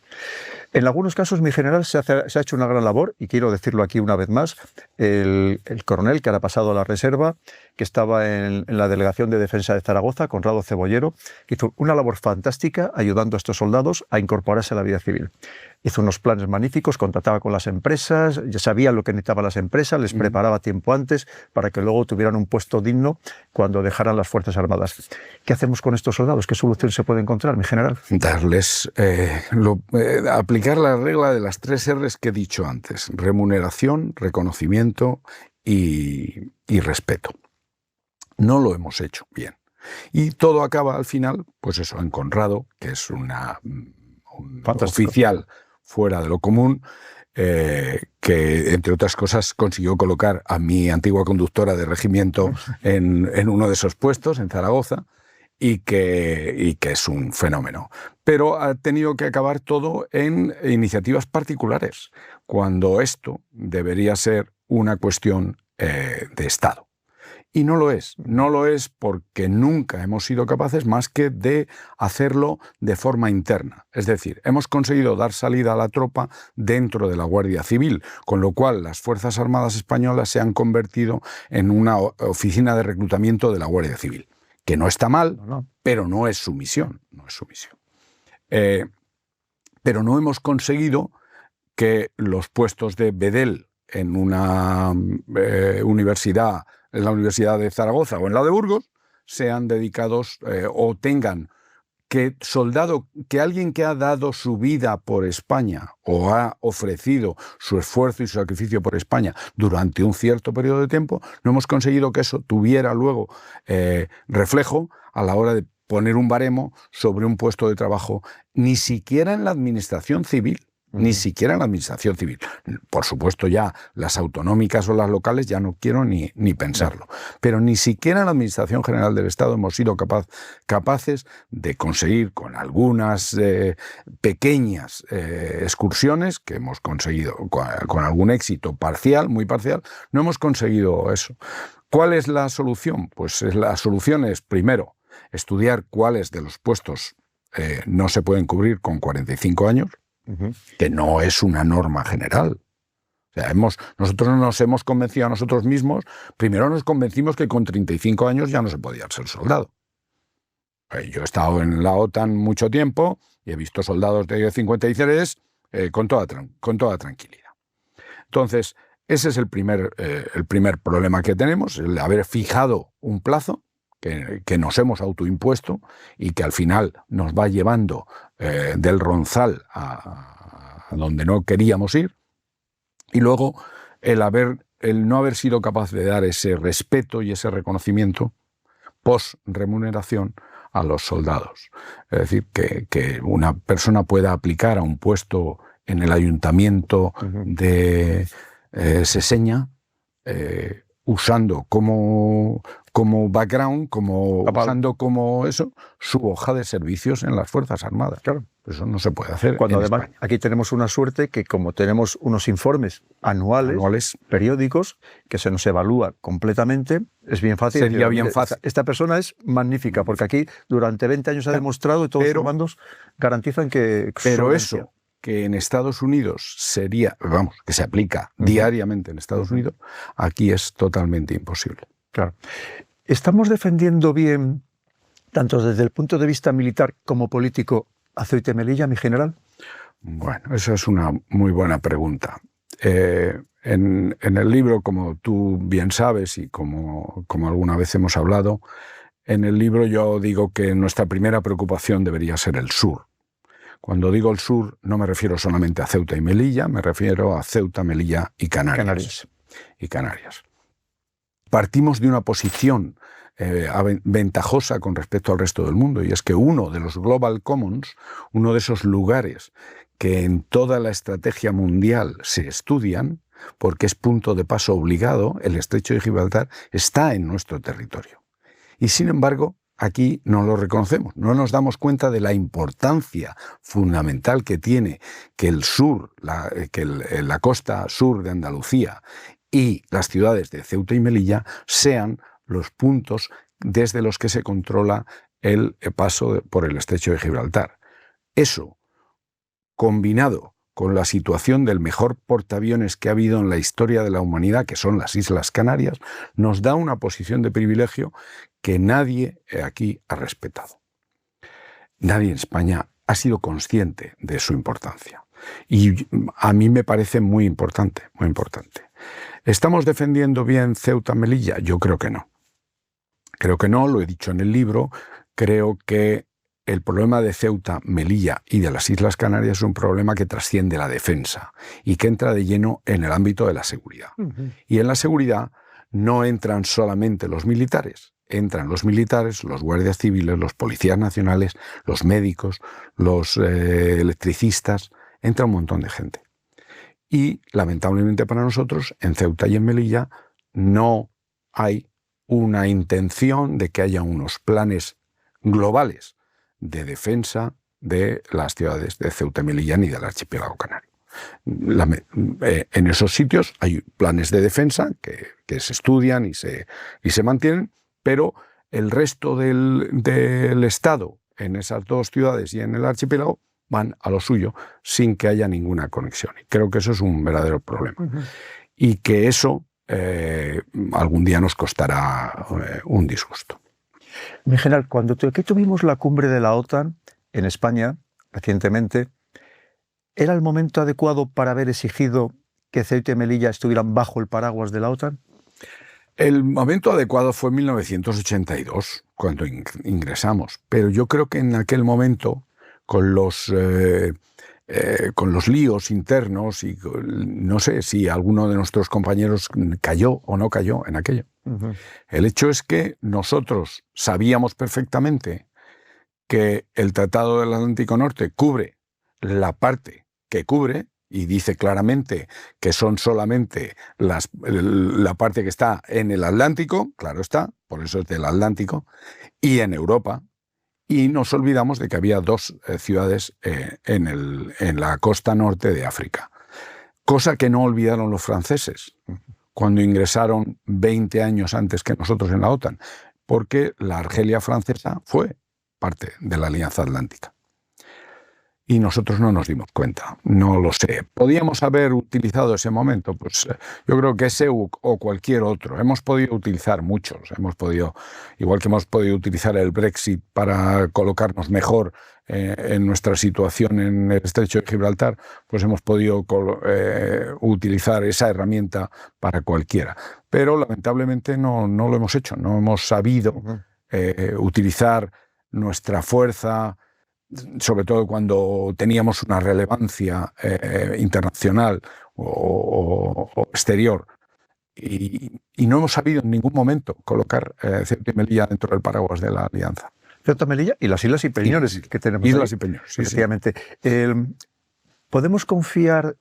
En algunos casos, mi general, se ha hecho una gran labor, y quiero decirlo aquí una vez más. El coronel que ahora ha pasado a la reserva, que estaba en la Delegación de Defensa de Zaragoza, Conrado Cebollero, hizo una labor fantástica ayudando a estos soldados a incorporarse a la vida civil. Hizo unos planes magníficos, contrataba con las empresas, ya sabía lo que necesitaban las empresas, les preparaba tiempo antes para que luego tuvieran un puesto digno cuando dejaran las Fuerzas Armadas. ¿Qué hacemos con estos soldados? ¿Qué solución se puede encontrar, mi general? Darles, aplicar la regla de las 3 R's que he dicho antes: remuneración, reconocimiento y respeto. No lo hemos hecho bien. Y todo acaba al final, pues eso, en Conrado, que es un oficial fuera de lo común, que, entre otras cosas, consiguió colocar a mi antigua conductora de regimiento en uno de esos puestos, en Zaragoza, y que es un fenómeno. Pero ha tenido que acabar todo en iniciativas particulares, cuando esto debería ser una cuestión de Estado. Y no lo es. No lo es porque nunca hemos sido capaces más que de hacerlo de forma interna. Es decir, hemos conseguido dar salida a la tropa dentro de la Guardia Civil, con lo cual las Fuerzas Armadas Españolas se han convertido en una oficina de reclutamiento de la Guardia Civil, que no está mal, pero no es su misión. No es su misión. Pero no hemos conseguido que los puestos de bedel en una universidad, en la Universidad de Zaragoza o en la de Burgos, sean dedicados o tengan que alguien que ha dado su vida por España o ha ofrecido su esfuerzo y su sacrificio por España durante un cierto periodo de tiempo, no hemos conseguido que eso tuviera luego reflejo a la hora de poner un baremo sobre un puesto de trabajo, ni siquiera en la administración civil. Ni siquiera en la administración civil. Por supuesto, ya las autonómicas o las locales ya no quiero ni pensarlo. Pero ni siquiera en la Administración General del Estado hemos sido capaces de conseguir, con algunas pequeñas excursiones que hemos conseguido con algún éxito parcial, muy parcial, no hemos conseguido eso. ¿Cuál es la solución? Pues la solución es, primero, estudiar cuáles de los puestos no se pueden cubrir con 45 años, que no es una norma general. O sea, nosotros nos hemos convencido a nosotros mismos. Primero nos convencimos que con 35 años ya no se podía ser soldado. Yo he estado en la OTAN mucho tiempo y he visto soldados de 53 con toda tranquilidad. Entonces, ese es el primer problema que tenemos, el haber fijado un plazo que nos hemos autoimpuesto y que al final nos va llevando del ronzal a donde no queríamos ir. Y luego el no haber sido capaz de dar ese respeto y ese reconocimiento post-remuneración a los soldados. Es decir, que una persona pueda aplicar a un puesto en el ayuntamiento de Seseña, usando como background, usando como eso, su hoja de servicios en las Fuerzas Armadas. Claro, eso no se puede hacer. Cuando en además España. Aquí tenemos una suerte que, como tenemos unos informes anuales, periódicos, que se nos evalúa completamente, es bien fácil. Sería bien fácil. Esta persona es magnífica, porque aquí durante 20 años ha demostrado y todos los comandos garantizan que... Pero eso, que en Estados Unidos que se aplica diariamente en Estados Unidos, aquí es totalmente imposible. Claro. ¿Estamos defendiendo bien, tanto desde el punto de vista militar como político, a Ceuta y Melilla, mi general? Bueno, esa es una muy buena pregunta. En el libro, como tú bien sabes y como alguna vez hemos hablado, en el libro yo digo que nuestra primera preocupación debería ser el sur. Cuando digo el sur, no me refiero solamente a Ceuta y Melilla, me refiero a Ceuta, Melilla y Canarias. partimos de una posición ventajosa con respecto al resto del mundo, y es que uno de los Global Commons, uno de esos lugares que en toda la estrategia mundial se estudian, porque es punto de paso obligado, el Estrecho de Gibraltar está en nuestro territorio. Y sin embargo, aquí no lo reconocemos, no nos damos cuenta de la importancia fundamental que tiene que el sur, la costa sur de Andalucía y las ciudades de Ceuta y Melilla sean los puntos desde los que se controla el paso por el Estrecho de Gibraltar. Eso, combinado con la situación del mejor portaaviones que ha habido en la historia de la humanidad, que son las Islas Canarias, nos da una posición de privilegio que nadie aquí ha respetado. Nadie en España ha sido consciente de su importancia. Y a mí me parece muy importante, muy importante. ¿Estamos defendiendo bien Ceuta-Melilla? Yo creo que no. Creo que no, lo he dicho en el libro. Creo que el problema de Ceuta, Melilla y de las Islas Canarias es un problema que trasciende la defensa y que entra de lleno en el ámbito de la seguridad. Y en la seguridad no entran solamente los militares, entran los militares, los guardias civiles, los policías nacionales, los médicos, los electricistas, entra un montón de gente. Y lamentablemente para nosotros, en Ceuta y en Melilla, no hay una intención de que haya unos planes globales de defensa de las ciudades de Ceuta y Melilla ni del archipiélago canario. En esos sitios hay planes de defensa que se estudian y se mantienen, pero el resto del Estado en esas dos ciudades y en el archipiélago van a lo suyo sin que haya ninguna conexión. Y creo que eso es un verdadero problema. Y que eso algún día nos costará un disgusto. Mi general, cuando aquí tuvimos la cumbre de la OTAN en España recientemente, ¿era el momento adecuado para haber exigido que Ceuta y Melilla estuvieran bajo el paraguas de la OTAN? El momento adecuado fue en 1982, cuando ingresamos, pero yo creo que en aquel momento, con los líos internos, y no sé si alguno de nuestros compañeros cayó o no cayó en aquello. El hecho es que nosotros sabíamos perfectamente que el Tratado del Atlántico Norte cubre la parte que cubre y dice claramente que son solamente la parte que está en el Atlántico, claro está, por eso es del Atlántico, y en Europa. Y nos olvidamos de que había dos ciudades en la costa norte de África, cosa que no olvidaron los franceses cuando ingresaron 20 años antes que nosotros en la OTAN, porque la Argelia francesa fue parte de la Alianza Atlántica. Y nosotros no nos dimos cuenta, no lo sé. ¿Podíamos haber utilizado ese momento? Pues yo creo que ese o cualquier otro. Hemos podido utilizar muchos. Igual que hemos podido utilizar el Brexit para colocarnos mejor en nuestra situación en el Estrecho de Gibraltar, pues hemos podido utilizar esa herramienta para cualquiera. Pero lamentablemente no lo hemos hecho, no hemos sabido utilizar nuestra fuerza, sobre todo cuando teníamos una relevancia internacional o exterior. Y no hemos sabido en ningún momento colocar Ceuta y Melilla dentro del paraguas de la Alianza. Ceuta, Melilla y las Islas y Peñones que tenemos. Islas ahí, y Peñones, sí, efectivamente. Sí. ¿Podemos confiar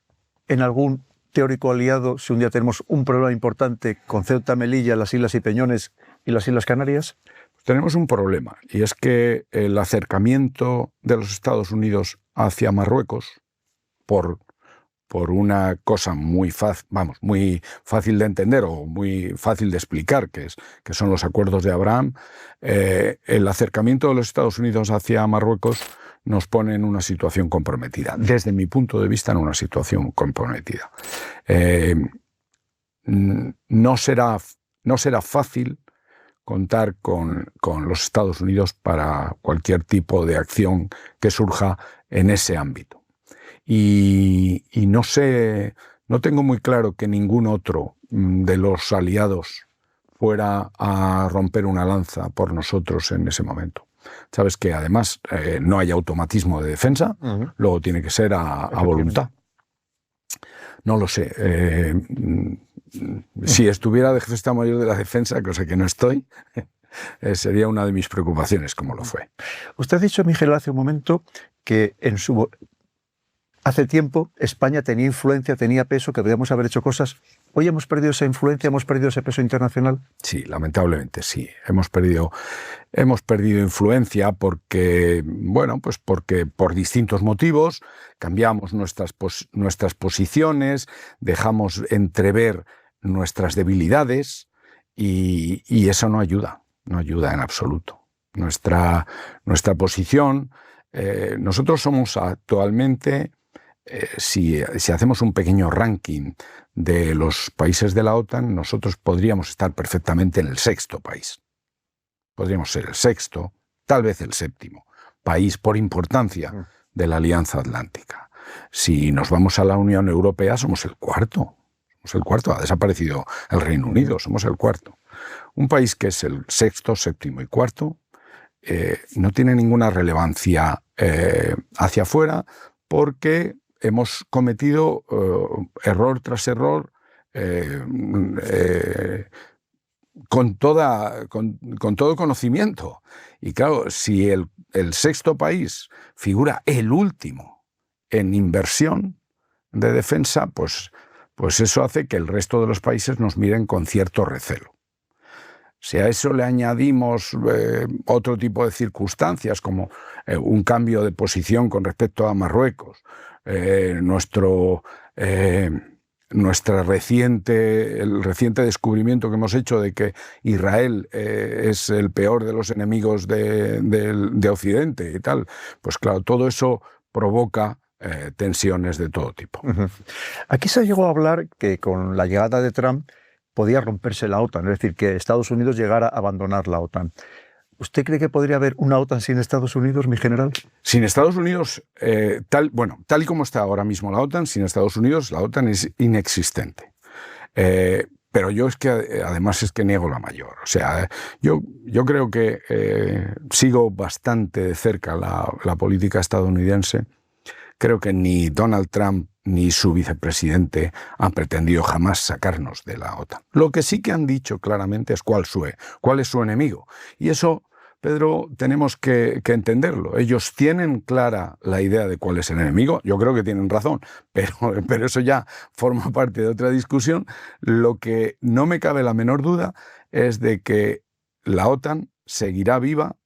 en algún teórico aliado si un día tenemos un problema importante con Ceuta, Melilla, las Islas y Peñones y las Islas Canarias? Tenemos un problema, y es que el acercamiento de los Estados Unidos hacia Marruecos, por una cosa muy fácil de entender o muy fácil de explicar, que son los acuerdos de Abraham, el acercamiento de los Estados Unidos hacia Marruecos nos pone en una situación comprometida. Desde mi punto de vista, en una situación comprometida. No será fácil contar con los Estados Unidos para cualquier tipo de acción que surja en ese ámbito. Y no tengo muy claro que ningún otro de los aliados fuera a romper una lanza por nosotros en ese momento. Sabes que además no hay automatismo de defensa, luego tiene que ser a voluntad. No lo sé. si estuviera de jefe de Estado Mayor de la Defensa, cosa que no estoy, sería una de mis preocupaciones, como lo fue. Usted ha dicho, Miguel, hace un momento que hace tiempo España tenía influencia, tenía peso, que podíamos haber hecho cosas. ¿Hoy hemos perdido esa influencia, hemos perdido ese peso internacional? Sí, lamentablemente sí. Hemos perdido influencia porque, bueno, pues porque por distintos motivos cambiamos nuestras posiciones, dejamos entrever nuestras debilidades y eso no ayuda en absoluto. Nuestra posición, nosotros somos actualmente... Si hacemos un pequeño ranking de los países de la OTAN, nosotros podríamos estar perfectamente en el 6º país. Podríamos ser el 6º, tal vez el 7º país por importancia de la Alianza Atlántica. Si nos vamos a la Unión Europea, somos el 4º. Somos el 4º, ha desaparecido el Reino Unido, somos el 4º. Un país que es el 6º, 7º y 4º no tiene ninguna relevancia hacia afuera porque hemos cometido error tras error con todo conocimiento. Y claro, si el 6º país figura el último en inversión de defensa, pues eso hace que el resto de los países nos miren con cierto recelo. Si a eso le añadimos otro tipo de circunstancias, como un cambio de posición con respecto a Marruecos, el reciente descubrimiento que hemos hecho de que Israel es el peor de los enemigos de Occidente y tal, pues claro, todo eso provoca tensiones de todo tipo. Aquí se llegó a hablar que con la llegada de Trump podía romperse la OTAN, es decir, que Estados Unidos llegara a abandonar la OTAN. ¿Usted cree que podría haber una OTAN sin Estados Unidos, mi general? Sin Estados Unidos, tal y como está ahora mismo la OTAN, sin Estados Unidos la OTAN es inexistente. Pero yo además niego la mayor. O sea, yo creo que sigo bastante de cerca la política estadounidense. Creo que ni Donald Trump ni su vicepresidente han pretendido jamás sacarnos de la OTAN. Lo que sí que han dicho claramente es cuál es su enemigo. Y eso, Pedro, tenemos que entenderlo. Ellos tienen clara la idea de cuál es el enemigo. Yo creo que tienen razón, pero eso ya forma parte de otra discusión. Lo que no me cabe la menor duda es de que la OTAN seguirá viva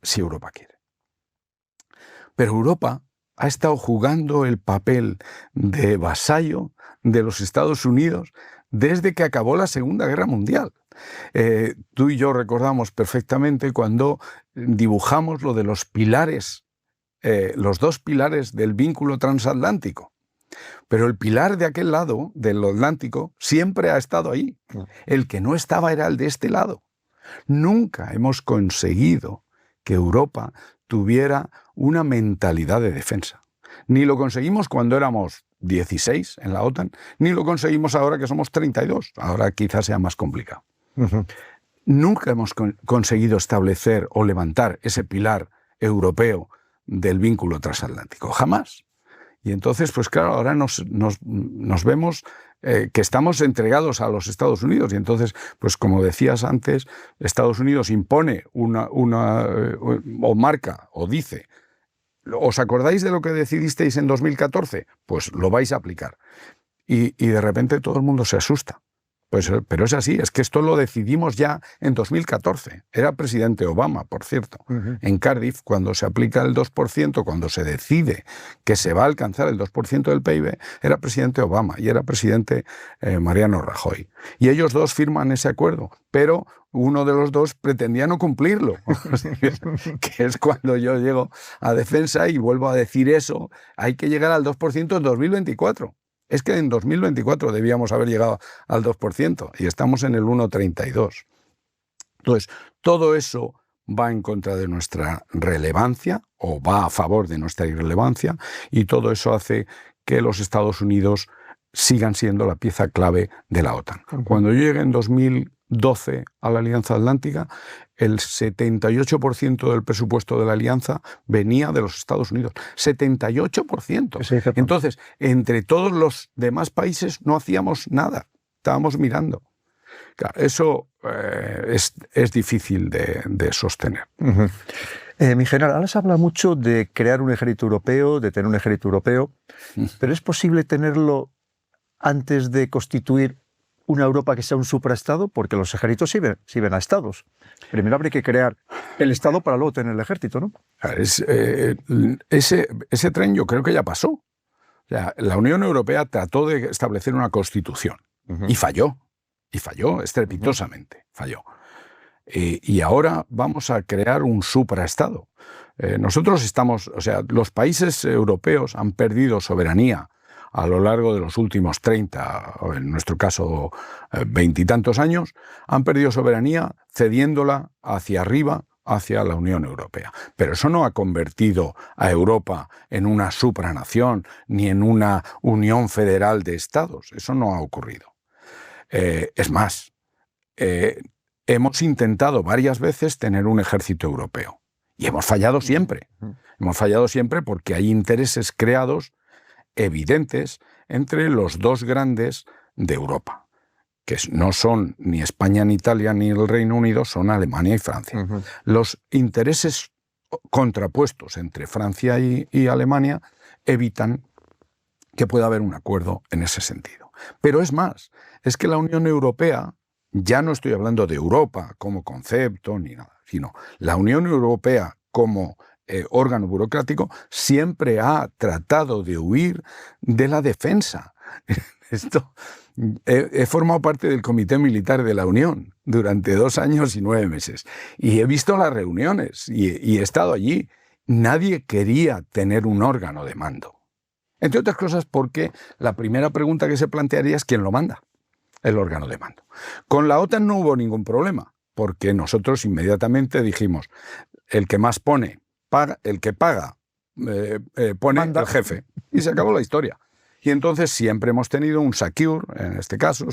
si Europa quiere. Pero Europa ha estado jugando el papel de vasallo de los Estados Unidos desde que acabó la Segunda Guerra Mundial. Tú y yo recordamos perfectamente cuando dibujamos lo de los pilares, los 2 pilares del vínculo transatlántico. Pero el pilar de aquel lado, del Atlántico, siempre ha estado ahí. El que no estaba era el de este lado. Nunca hemos conseguido que Europa tuviera una mentalidad de defensa. Ni lo conseguimos cuando éramos 16 en la OTAN, ni lo conseguimos ahora que somos 32. Ahora quizás sea más complicado. Nunca hemos conseguido establecer o levantar ese pilar europeo del vínculo transatlántico. Jamás. Y entonces, pues claro, ahora nos vemos que estamos entregados a los Estados Unidos. Y entonces, pues como decías antes, Estados Unidos impone o marca o dice: ¿os acordáis de lo que decidisteis en 2014? Pues lo vais a aplicar. Y de repente todo el mundo se asusta. Pero es así, es que esto lo decidimos ya en 2014. Era presidente Obama, por cierto. En Cardiff, cuando se aplica el 2%, cuando se decide que se va a alcanzar el 2% del PIB, era presidente Obama y era presidente Mariano Rajoy. Y ellos dos firman ese acuerdo, pero uno de los dos pretendía no cumplirlo. Que es cuando yo llego a defensa y vuelvo a decir eso, hay que llegar al 2% en 2024. Es que en 2024 debíamos haber llegado al 2% y estamos en el 1,32. Entonces, todo eso va en contra de nuestra relevancia o va a favor de nuestra irrelevancia, y todo eso hace que los Estados Unidos sigan siendo la pieza clave de la OTAN. Cuando yo llegué en 2012 a la Alianza Atlántica, el 78% del presupuesto de la Alianza venía de los Estados Unidos. 78%. Entonces, entre todos los demás países no hacíamos nada. estábamos mirando. Claro, eso es difícil de sostener. Mi general, ahora se habla mucho de crear un ejército europeo, de tener un ejército europeo, pero ¿es posible tenerlo antes de constituir una Europa que sea un supraestado? Porque los ejércitos sirven a estados. Primero habría que crear el estado para luego tener el ejército, ¿no? Ese tren yo creo que ya pasó. O sea, la Unión Europea trató de establecer una constitución y falló estrepitosamente, falló. Y ahora vamos a crear un supraestado. Nosotros los países europeos han perdido soberanía a lo largo de los últimos 30, o en nuestro caso 20 y tantos años, han perdido soberanía cediéndola hacia arriba, hacia la Unión Europea. Pero eso no ha convertido a Europa en una supranación ni en una unión federal de estados. Eso no ha ocurrido. Es más, hemos intentado varias veces tener un ejército europeo y hemos fallado siempre. Hemos fallado siempre porque hay intereses creados evidentes entre los dos grandes de Europa, que no son ni España ni Italia ni el Reino Unido, son Alemania y Francia. Los intereses contrapuestos entre Francia y Alemania evitan que pueda haber un acuerdo en ese sentido. Pero es más, es que la Unión Europea, ya no estoy hablando de Europa como concepto ni nada, sino la Unión Europea como órgano burocrático, siempre ha tratado de huir de la defensa. He formado parte del Comité Militar de la Unión durante 2 años y 9 meses y he visto las reuniones y he estado allí. Nadie quería tener un órgano de mando. Entre otras cosas porque la primera pregunta que se plantearía es ¿quién lo manda? El órgano de mando. Con la OTAN no hubo ningún problema, porque nosotros inmediatamente dijimos, el que más pone, paga, el que paga, pone manda. El jefe. Y se acabó la historia. Y entonces siempre hemos tenido un SACEUR, en este caso,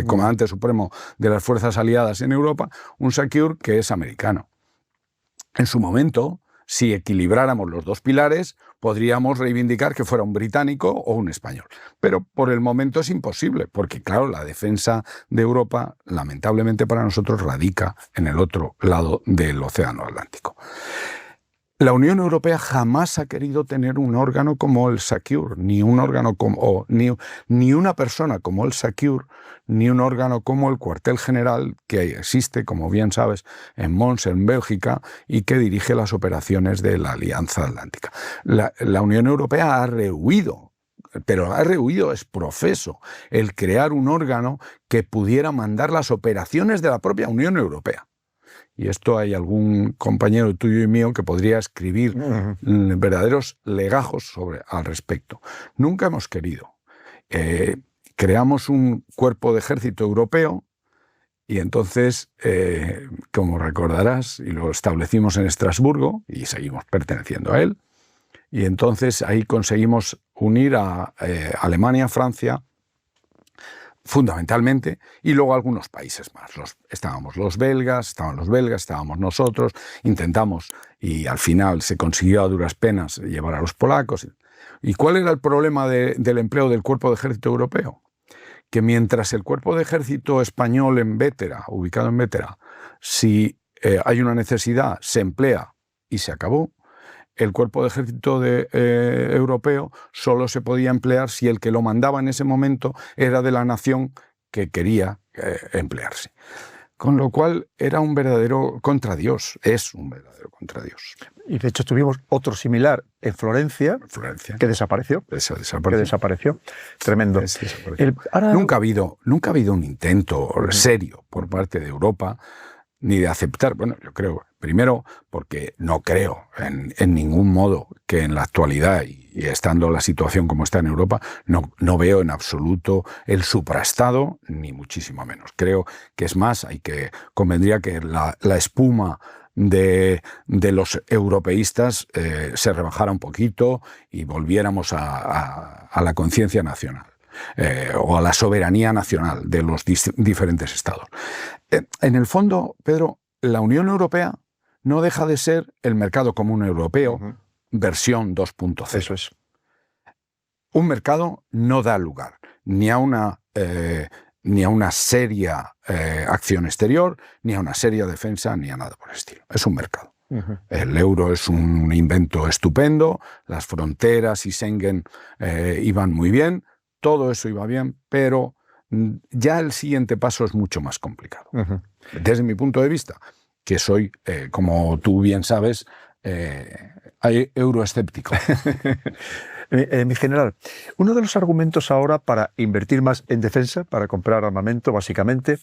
comandante supremo de las fuerzas aliadas en Europa, un SACEUR que es americano. En su momento, si equilibráramos los dos pilares, podríamos reivindicar que fuera un británico o un español. Pero por el momento es imposible, porque claro, la defensa de Europa, lamentablemente para nosotros, radica en el otro lado del Océano Atlántico. La Unión Europea jamás ha querido tener un órgano como el SACEUR, ni un órgano como, ni una persona como el SACEUR, ni un órgano como el cuartel general que existe, como bien sabes, en Mons, en Bélgica, y que dirige las operaciones de la Alianza Atlántica. La Unión Europea ha rehuido, pero ha rehuido es profeso, el crear un órgano que pudiera mandar las operaciones de la propia Unión Europea. Y esto hay algún compañero tuyo y mío que podría escribir verdaderos legajos al respecto. Nunca hemos querido. Creamos un cuerpo de ejército europeo y entonces, como recordarás, y lo establecimos en Estrasburgo y seguimos perteneciendo a él, y entonces ahí conseguimos unir a Alemania, Francia, fundamentalmente, y luego algunos países más. Estaban los belgas, estábamos nosotros, intentamos, y al final se consiguió a duras penas llevar a los polacos. ¿Y cuál era el problema del empleo del Cuerpo de Ejército Europeo? Que mientras el Cuerpo de Ejército español en Bétera, ubicado en Bétera, si hay una necesidad, se emplea y se acabó, el Cuerpo de Ejército europeo solo se podía emplear si el que lo mandaba en ese momento era de la nación que quería emplearse. Con lo cual era un verdadero contradios, es un verdadero contradios. Y de hecho tuvimos otro similar en Florencia, que desapareció. Tremendo. Nunca ha habido un intento serio por parte de Europa ni de aceptar, bueno, yo creo, primero porque no creo en ningún modo que en la actualidad, y estando la situación como está en Europa, no veo en absoluto el supraestado, ni muchísimo menos. Creo que es más, convendría que la espuma de los europeístas se rebajara un poquito y volviéramos a la conciencia nacional. O a la soberanía nacional de los diferentes estados. En el fondo, Pedro, la Unión Europea no deja de ser el mercado común europeo, versión 2.0. Eso es. Un mercado no da lugar ni a una ni a una seria acción exterior, ni a una seria defensa, ni a nada por el estilo. Es un mercado. El euro es un invento estupendo, las fronteras y Schengen iban muy bien, todo eso iba bien, pero ya el siguiente paso es mucho más complicado. Desde mi punto de vista, que soy, como tú bien sabes, euroescéptico. Mi general, uno de los argumentos ahora para invertir más en defensa, para comprar armamento, básicamente,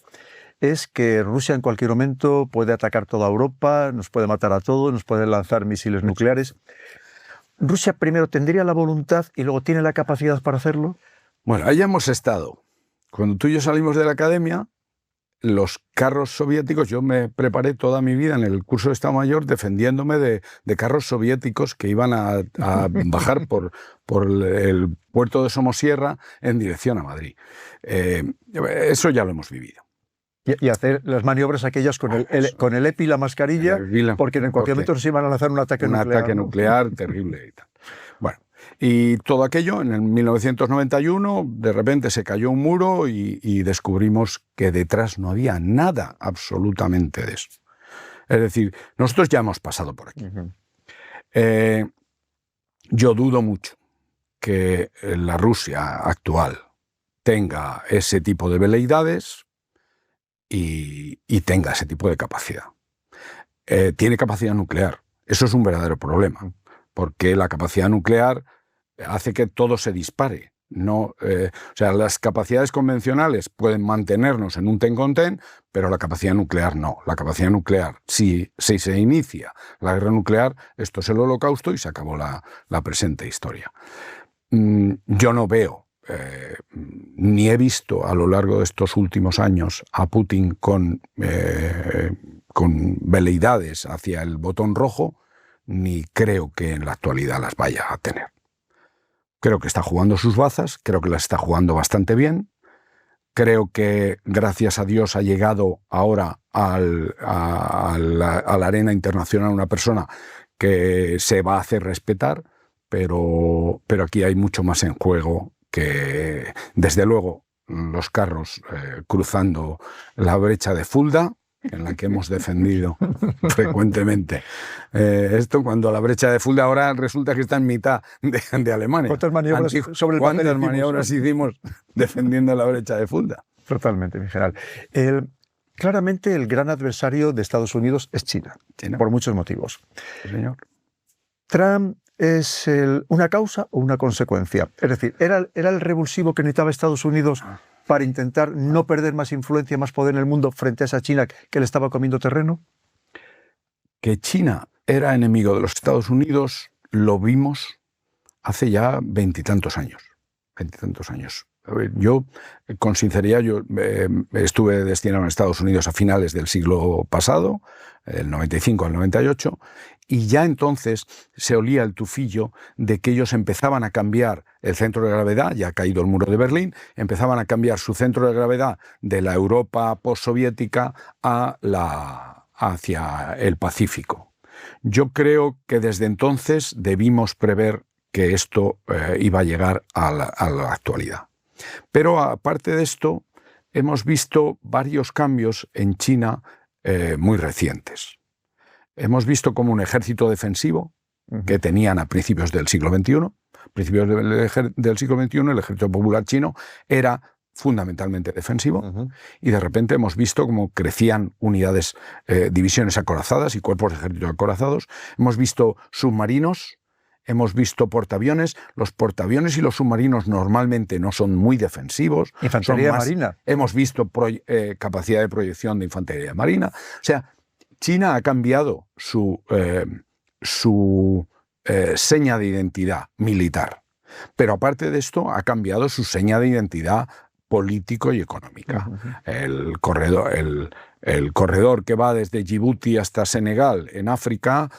es que Rusia en cualquier momento puede atacar toda Europa, nos puede matar a todos, nos puede lanzar misiles nucleares. ¿Rusia primero tendría la voluntad y luego tiene la capacidad para hacerlo? Bueno, ahí hemos estado. Cuando tú y yo salimos de la academia, los carros soviéticos, yo me preparé toda mi vida en el curso de Estado Mayor defendiéndome de carros soviéticos que iban a bajar por el puerto de Somosierra en dirección a Madrid. Eso ya lo hemos vivido. Y hacer las maniobras aquellas con el EPI y la mascarilla, porque en cualquier momento nos iban a lanzar un ataque nuclear. Un ataque nuclear terrible y tal. Bueno, y todo aquello en el 1991, de repente se cayó un muro y descubrimos que detrás no había nada absolutamente de eso. Es decir, nosotros ya hemos pasado por aquí. Yo dudo mucho que la Rusia actual tenga ese tipo de veleidades y tenga ese tipo de capacidad. Tiene capacidad nuclear. Eso es un verdadero problema, porque la capacidad nuclear hace que todo se dispare. O sea, las capacidades convencionales pueden mantenernos en un ten con ten, pero la capacidad nuclear no. La capacidad nuclear, si se inicia la guerra nuclear, esto es el Holocausto y se acabó la presente historia. Yo no veo, ni he visto a lo largo de estos últimos años a Putin con veleidades hacia el botón rojo, ni creo que en la actualidad las vaya a tener. Creo que está jugando sus bazas, creo que las está jugando bastante bien. Creo que, gracias a Dios, ha llegado ahora a la arena internacional una persona que se va a hacer respetar, pero aquí hay mucho más en juego que, desde luego, los carros cruzando la brecha de Fulda, en la que hemos defendido frecuentemente. Esto cuando la brecha de Fulda ahora resulta que está en mitad de Alemania. ¿Cuántas maniobras sobre el ¿Cuántas maniobras hicimos defendiendo la brecha de Fulda? Totalmente, mi general. Claramente el gran adversario de Estados Unidos es China, por muchos motivos. Sí, señor. Trump es una causa o una consecuencia. Es decir, ¿era el revulsivo que necesitaba Estados Unidos para intentar no perder más influencia, más poder en el mundo frente a esa China que le estaba comiendo terreno? Que China era enemigo de los Estados Unidos lo vimos hace ya veintitantos años. Yo, con sinceridad, estuve destinado en Estados Unidos a finales del siglo pasado, el 95 al 98, y ya entonces se olía el tufillo de que ellos empezaban a cambiar el centro de gravedad, ya ha caído el muro de Berlín, empezaban a cambiar su centro de gravedad de la Europa postsoviética hacia el Pacífico. Yo creo que desde entonces debimos prever que esto iba a llegar a la actualidad. Pero aparte de esto, hemos visto varios cambios en China muy recientes. Hemos visto como un ejército defensivo que tenían a principios del siglo XXI. Principios del siglo XXI el ejército popular chino era fundamentalmente defensivo y de repente hemos visto cómo crecían unidades, divisiones acorazadas y cuerpos de ejército acorazados. Hemos visto submarinos. Hemos visto portaaviones. Los portaaviones y los submarinos normalmente no son muy defensivos. Infantería marina. Hemos visto capacidad de proyección de infantería marina. O sea, China ha cambiado su seña de identidad militar. Pero aparte de esto, ha cambiado su seña de identidad político y económica. El corredor que va desde Djibouti hasta Senegal en África,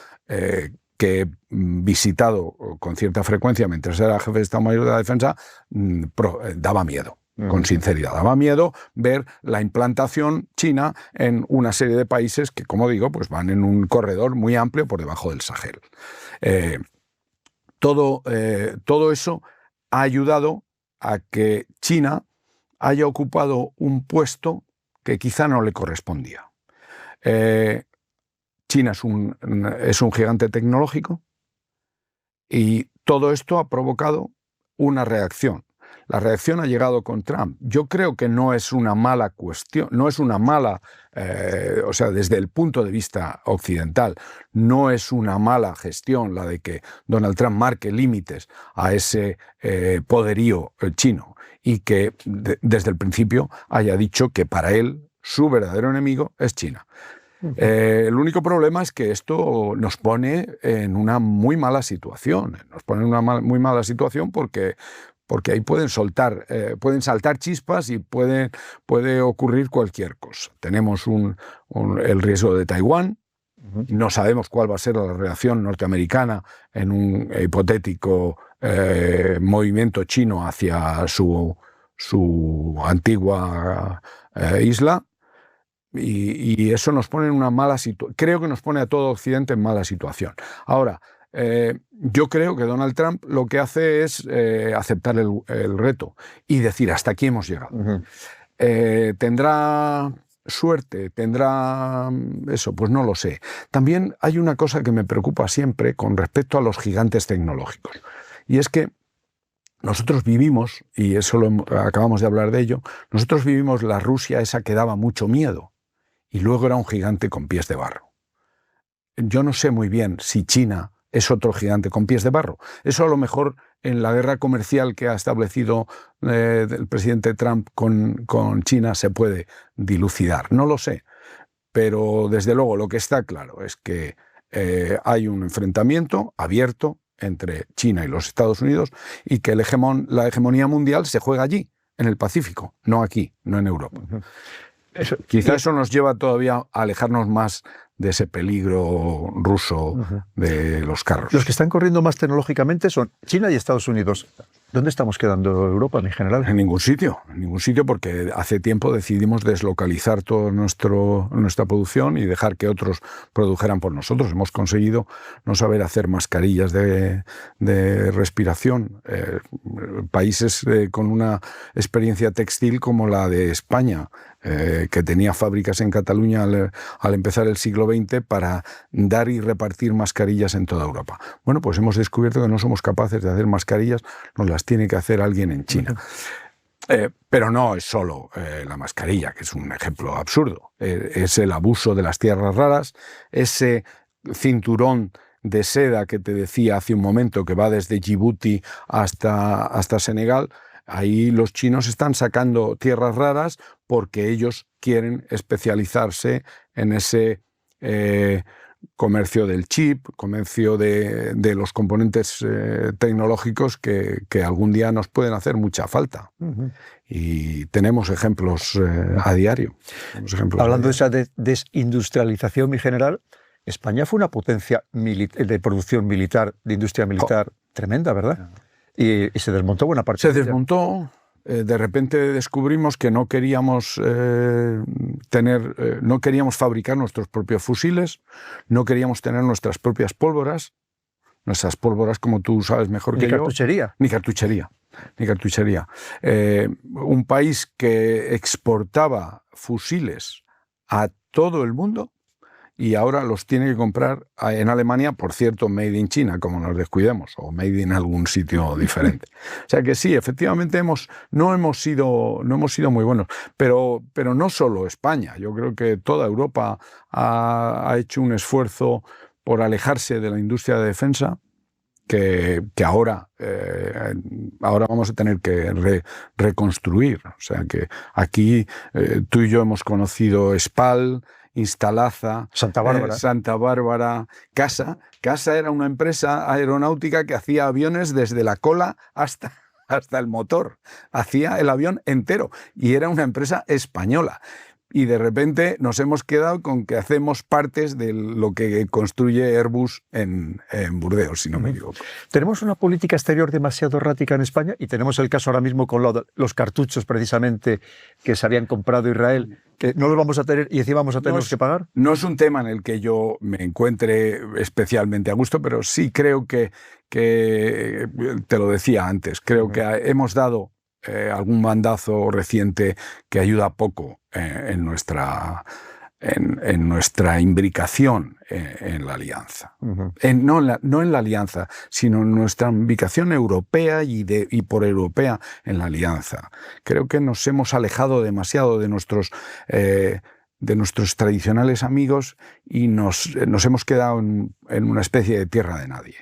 que he visitado con cierta frecuencia mientras era jefe de Estado Mayor de la Defensa, daba miedo, con sinceridad. Daba miedo ver la implantación china en una serie de países que, como digo, pues van en un corredor muy amplio por debajo del Sahel. Todo eso ha ayudado a que China haya ocupado un puesto que quizá no le correspondía. China es un gigante tecnológico y todo esto ha provocado una reacción. La reacción ha llegado con Trump. Yo creo que no es una mala cuestión, no es una mala, o sea, desde el punto de vista occidental, no es una mala gestión la de que Donald Trump marque límites a ese poderío chino y que desde el principio haya dicho que para él su verdadero enemigo es China. El único problema es que esto nos pone en una muy mala situación. Nos pone en una muy mala situación porque ahí pueden saltar chispas y puede ocurrir cualquier cosa. Tenemos el riesgo de Taiwán. No sabemos cuál va a ser la reacción norteamericana en un hipotético movimiento chino hacia su antigua isla. Y eso nos pone en una mala situación. Creo que nos pone a todo Occidente en mala situación. Ahora, yo creo que Donald Trump lo que hace es aceptar el reto y decir, hasta aquí hemos llegado. ¿Tendrá suerte? ¿Tendrá eso? Pues no lo sé. También hay una cosa que me preocupa siempre con respecto a los gigantes tecnológicos. Y es que nosotros vivimos, y eso acabamos de hablar de ello, nosotros vivimos la Rusia esa que daba mucho miedo y luego era un gigante con pies de barro. Yo no sé muy bien si China es otro gigante con pies de barro. Eso a lo mejor en la guerra comercial que ha establecido el presidente Trump con China se puede dilucidar. No lo sé. Pero desde luego lo que está claro es que hay un enfrentamiento abierto entre China y los Estados Unidos y que la hegemonía mundial se juega allí, en el Pacífico, no aquí, no en Europa. Quizá eso nos lleva todavía a alejarnos más de ese peligro ruso de los carros. Los que están corriendo más tecnológicamente son China y Estados Unidos. ¿Dónde estamos quedando Europa en general? En ningún sitio, porque hace tiempo decidimos deslocalizar toda nuestra producción y dejar que otros produjeran por nosotros. Hemos conseguido no saber hacer mascarillas de respiración. Países con una experiencia textil como la de España, que tenía fábricas en Cataluña al empezar el siglo XX para dar y repartir mascarillas en toda Europa. Bueno, pues hemos descubierto que no somos capaces de hacer mascarillas, nos las tiene que hacer alguien en China. Pero no es solo la mascarilla, que es un ejemplo absurdo. Es el abuso de las tierras raras, ese cinturón de seda que te decía hace un momento, que va desde Djibouti hasta Senegal. Ahí los chinos están sacando tierras raras porque ellos quieren especializarse en ese comercio del chip, comercio de los componentes tecnológicos que algún día nos pueden hacer mucha falta. Y tenemos ejemplos a diario. Hablando de esa desindustrialización en general, España fue una potencia de producción militar, de industria militar tremenda, ¿verdad? Y se desmontó buena parte. Se desmontó. De repente descubrimos que no queríamos no queríamos fabricar nuestros propios fusiles, no queríamos tener nuestras propias pólvoras. Nuestras pólvoras, como tú sabes mejor que yo. Ni cartuchería. Ni cartuchería. Un país que exportaba fusiles a todo el mundo y ahora los tiene que comprar en Alemania, por cierto, made in China, como nos descuidemos, o made in algún sitio diferente. O sea que sí, efectivamente no hemos sido muy buenos, pero no solo España. Yo creo que toda Europa ha hecho un esfuerzo por alejarse de la industria de defensa, que ahora vamos a tener que reconstruir. O sea que aquí tú y yo hemos conocido SPAL, Instalaza, Santa Bárbara, Casa. Casa era una empresa aeronáutica que hacía aviones desde la cola hasta el motor. Hacía el avión entero y era una empresa española. Y de repente nos hemos quedado con que hacemos partes de lo que construye Airbus en Burdeos, si no me equivoco. Tenemos una política exterior demasiado errática en España y tenemos el caso ahora mismo con los cartuchos precisamente que se habían comprado Israel, que no los vamos a tener y encima vamos a tener que pagar. No es un tema en el que yo me encuentre especialmente a gusto, pero sí creo que te lo decía antes, creo que hemos dado algún mandazo reciente que ayuda poco en nuestra imbricación en la alianza. No en la alianza, sino en nuestra imbricación europea y por europea en la alianza. Creo que nos hemos alejado demasiado de nuestros tradicionales amigos y nos hemos quedado en una especie de tierra de nadie.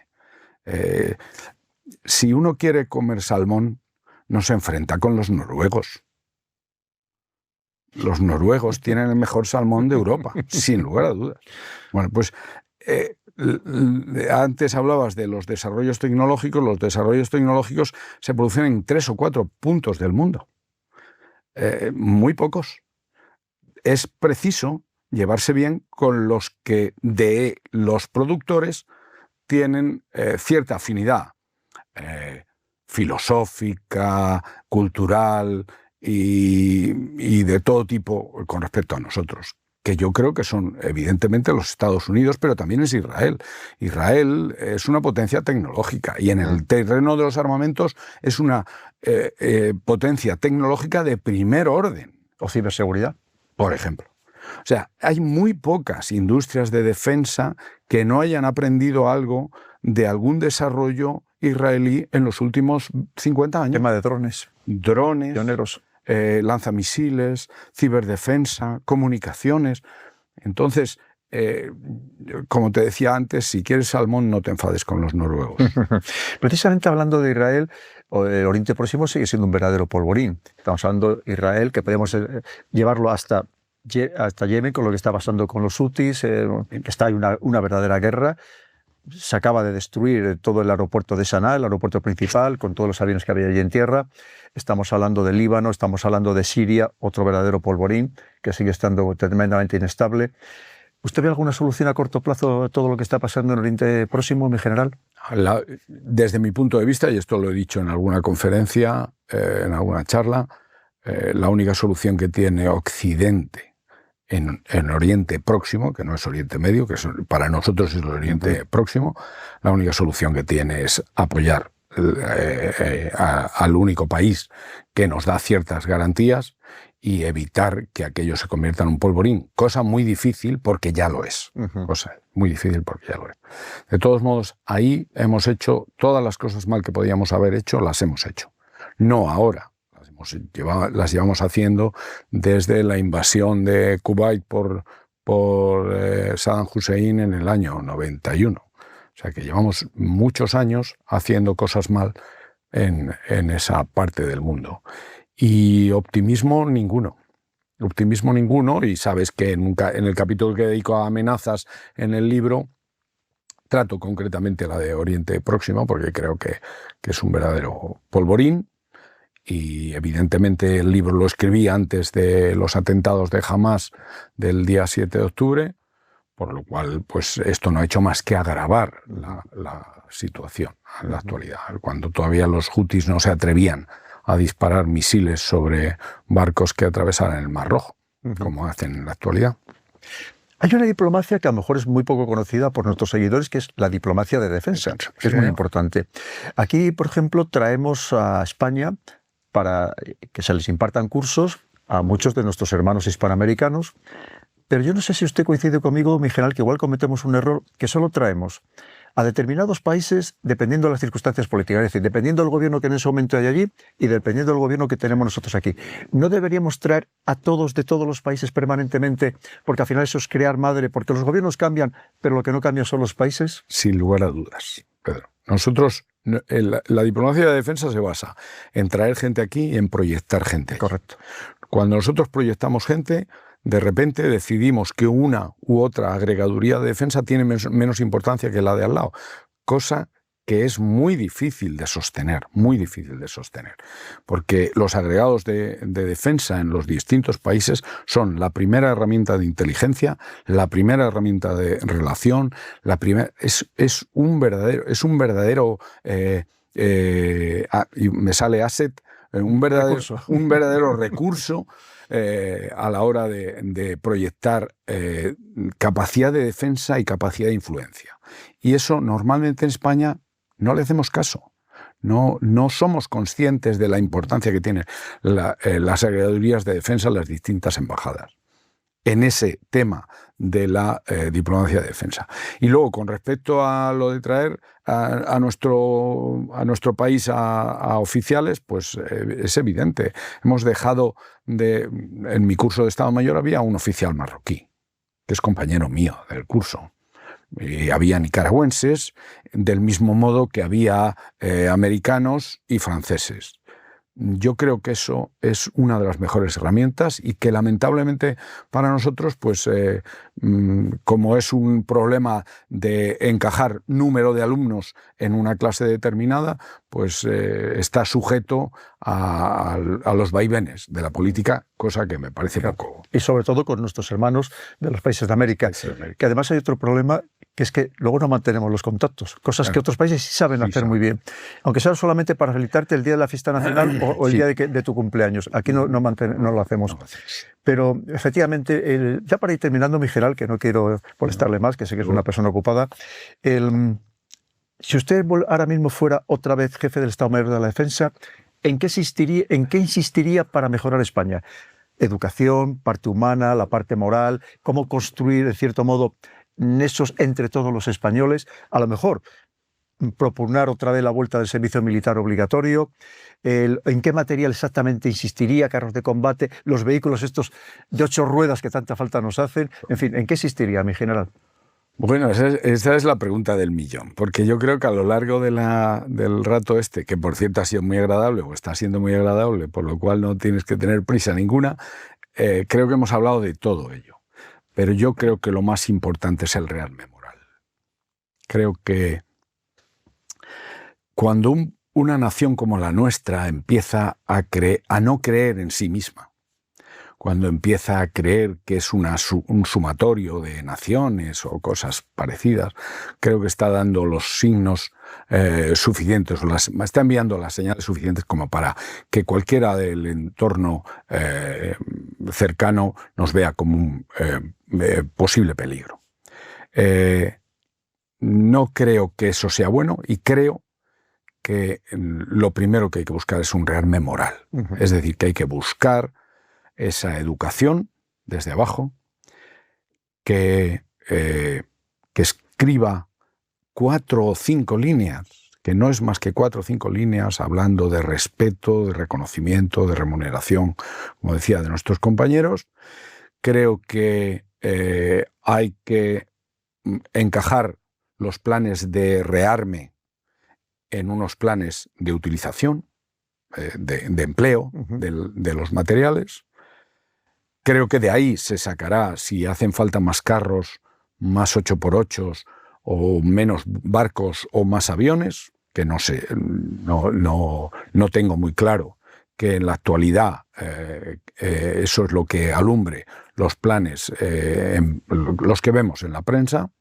Si uno quiere comer salmón, no se enfrenta con los noruegos. Los noruegos tienen el mejor salmón de Europa, sin lugar a dudas. Bueno, pues antes hablabas de los desarrollos tecnológicos. Los desarrollos tecnológicos se producen en 3 o 4 puntos del mundo. Muy pocos. Es preciso llevarse bien con los que de los productores tienen cierta afinidad filosófica, cultural y de todo tipo con respecto a nosotros, que yo creo que son evidentemente los Estados Unidos, pero también es Israel. Israel es una potencia tecnológica y en el terreno de los armamentos es una potencia tecnológica de primer orden. O ciberseguridad, por ejemplo. O sea, hay muy pocas industrias de defensa que no hayan aprendido algo de algún desarrollo israelí en los últimos 50 años. Tema de drones. Drones, pioneros. Lanzamisiles, ciberdefensa, comunicaciones. Entonces, como te decía antes, si quieres salmón, no te enfades con los noruegos. Precisamente hablando de Israel, el Oriente Próximo sigue siendo un verdadero polvorín. Estamos hablando de Israel, que podemos llevarlo hasta Yemen, con lo que está pasando con los hutis, está hay una verdadera guerra. Se acaba de destruir todo el aeropuerto de Sanaa, el aeropuerto principal, con todos los aviones que había allí en tierra. Estamos hablando de Líbano, estamos hablando de Siria, otro verdadero polvorín que sigue estando tremendamente inestable. ¿Usted ve alguna solución a corto plazo a todo lo que está pasando en el Oriente Próximo, en general? Desde mi punto de vista, y esto lo he dicho en alguna conferencia, en alguna charla, la única solución que tiene Occidente en Oriente Próximo, que no es Oriente Medio, que para nosotros es el Oriente Próximo, la única solución que tiene es apoyar al único país que nos da ciertas garantías y evitar que aquello se convierta en un polvorín, cosa muy difícil porque ya lo es. Cosa muy difícil porque ya lo es. De todos modos, ahí hemos hecho todas las cosas mal que podíamos haber hecho, las hemos hecho. No ahora. Las llevamos haciendo desde la invasión de Kuwait por Saddam Hussein en el año 91. O sea que llevamos muchos años haciendo cosas mal en esa parte del mundo. Y optimismo ninguno. Optimismo ninguno, y sabes que en el capítulo que dedico a amenazas en el libro trato concretamente la de Oriente Próximo, porque creo que es un verdadero polvorín. Y evidentemente el libro lo escribí antes de los atentados de Hamás del día 7 de octubre, por lo cual pues esto no ha hecho más que agravar la situación en la actualidad, cuando todavía los hutis no se atrevían a disparar misiles sobre barcos que atravesaran el Mar Rojo, como hacen en la actualidad. Hay una diplomacia que a lo mejor es muy poco conocida por nuestros seguidores, que es la diplomacia de defensa, que es muy importante. Aquí, por ejemplo, traemos a España para que se les impartan cursos a muchos de nuestros hermanos hispanoamericanos, pero yo no sé si usted coincide conmigo, mi general, que igual cometemos un error, que solo traemos a determinados países dependiendo de las circunstancias políticas, es decir, dependiendo del gobierno que en ese momento hay allí y dependiendo del gobierno que tenemos nosotros aquí. ¿No deberíamos traer a todos de todos los países permanentemente? Porque al final eso es crear madre, porque los gobiernos cambian, pero lo que no cambia son los países. Sin lugar a dudas, Pedro. Nosotros, la diplomacia de defensa se basa en traer gente aquí y en proyectar gente. Correcto. Cuando nosotros proyectamos gente, de repente decidimos que una u otra agregaduría de defensa tiene menos importancia que la de al lado, cosa que es muy difícil de sostener, porque los agregados de defensa en los distintos países son la primera herramienta de inteligencia, la primera herramienta de relación, es un verdadero y me sale asset, un verdadero recurso a la hora de proyectar capacidad de defensa y capacidad de influencia. Y eso normalmente en España no le hacemos caso. No somos conscientes de la importancia que tienen las secretarías de defensa en las distintas embajadas en ese tema de la diplomacia de defensa. Y luego, con respecto a lo de traer a nuestro país a oficiales, pues es evidente. Hemos dejado en mi curso de Estado Mayor había un oficial marroquí, que es compañero mío del curso. Y había nicaragüenses, del mismo modo que había americanos y franceses. Yo creo que eso es una de las mejores herramientas y que lamentablemente para nosotros, pues como es un problema de encajar número de alumnos en una clase determinada, pues está sujeto a los vaivenes de la política, cosa que me parece poco. Y sobre todo con nuestros hermanos de los países de América, que además hay otro problema, que es que luego no mantenemos los contactos, cosas que otros países sí saben hacer muy bien, aunque sea solamente para felicitarte el día de la fiesta nacional o el día de tu cumpleaños. Aquí no lo hacemos. Pero efectivamente, ya para ir terminando, mi general, que no quiero molestarle más, que sé que es una persona ocupada, si usted ahora mismo fuera otra vez jefe del Estado Mayor de la Defensa, ¿en qué insistiría para mejorar España? Educación, parte humana, la parte moral, cómo construir, de cierto modo, nexos entre todos los españoles, a lo mejor propugnar otra vez la vuelta del servicio militar obligatorio, en qué material exactamente insistiría, carros de combate, los vehículos estos de 8 ruedas que tanta falta nos hacen, en fin, ¿en qué insistiría, mi general? Bueno, esa es la pregunta del millón, porque yo creo que a lo largo del rato que por cierto ha sido muy agradable o está siendo muy agradable, por lo cual no tienes que tener prisa ninguna, creo que hemos hablado de todo ello. Pero yo creo que lo más importante es el rearme moral. Creo que cuando una nación como la nuestra empieza a no creer en sí misma, cuando empieza a creer que es un sumatorio de naciones o cosas parecidas, creo que está dando los signos suficientes, está enviando las señales suficientes como para que cualquiera del entorno cercano nos vea como un posible peligro. No creo que eso sea bueno y creo que lo primero que hay que buscar es un rearme moral. Es decir, que hay que buscar esa educación desde abajo, que escriba 4 o 5 líneas, que no es más que 4 o 5 líneas hablando de respeto, de reconocimiento, de remuneración, como decía, de nuestros compañeros. Creo que hay que encajar los planes de rearme en unos planes de utilización, de empleo de los materiales. Creo que de ahí se sacará, si hacen falta más carros, más 8x8 o menos barcos o más aviones, que no sé, no tengo muy claro que en la actualidad eso es lo que alumbre los planes, los que vemos en la prensa.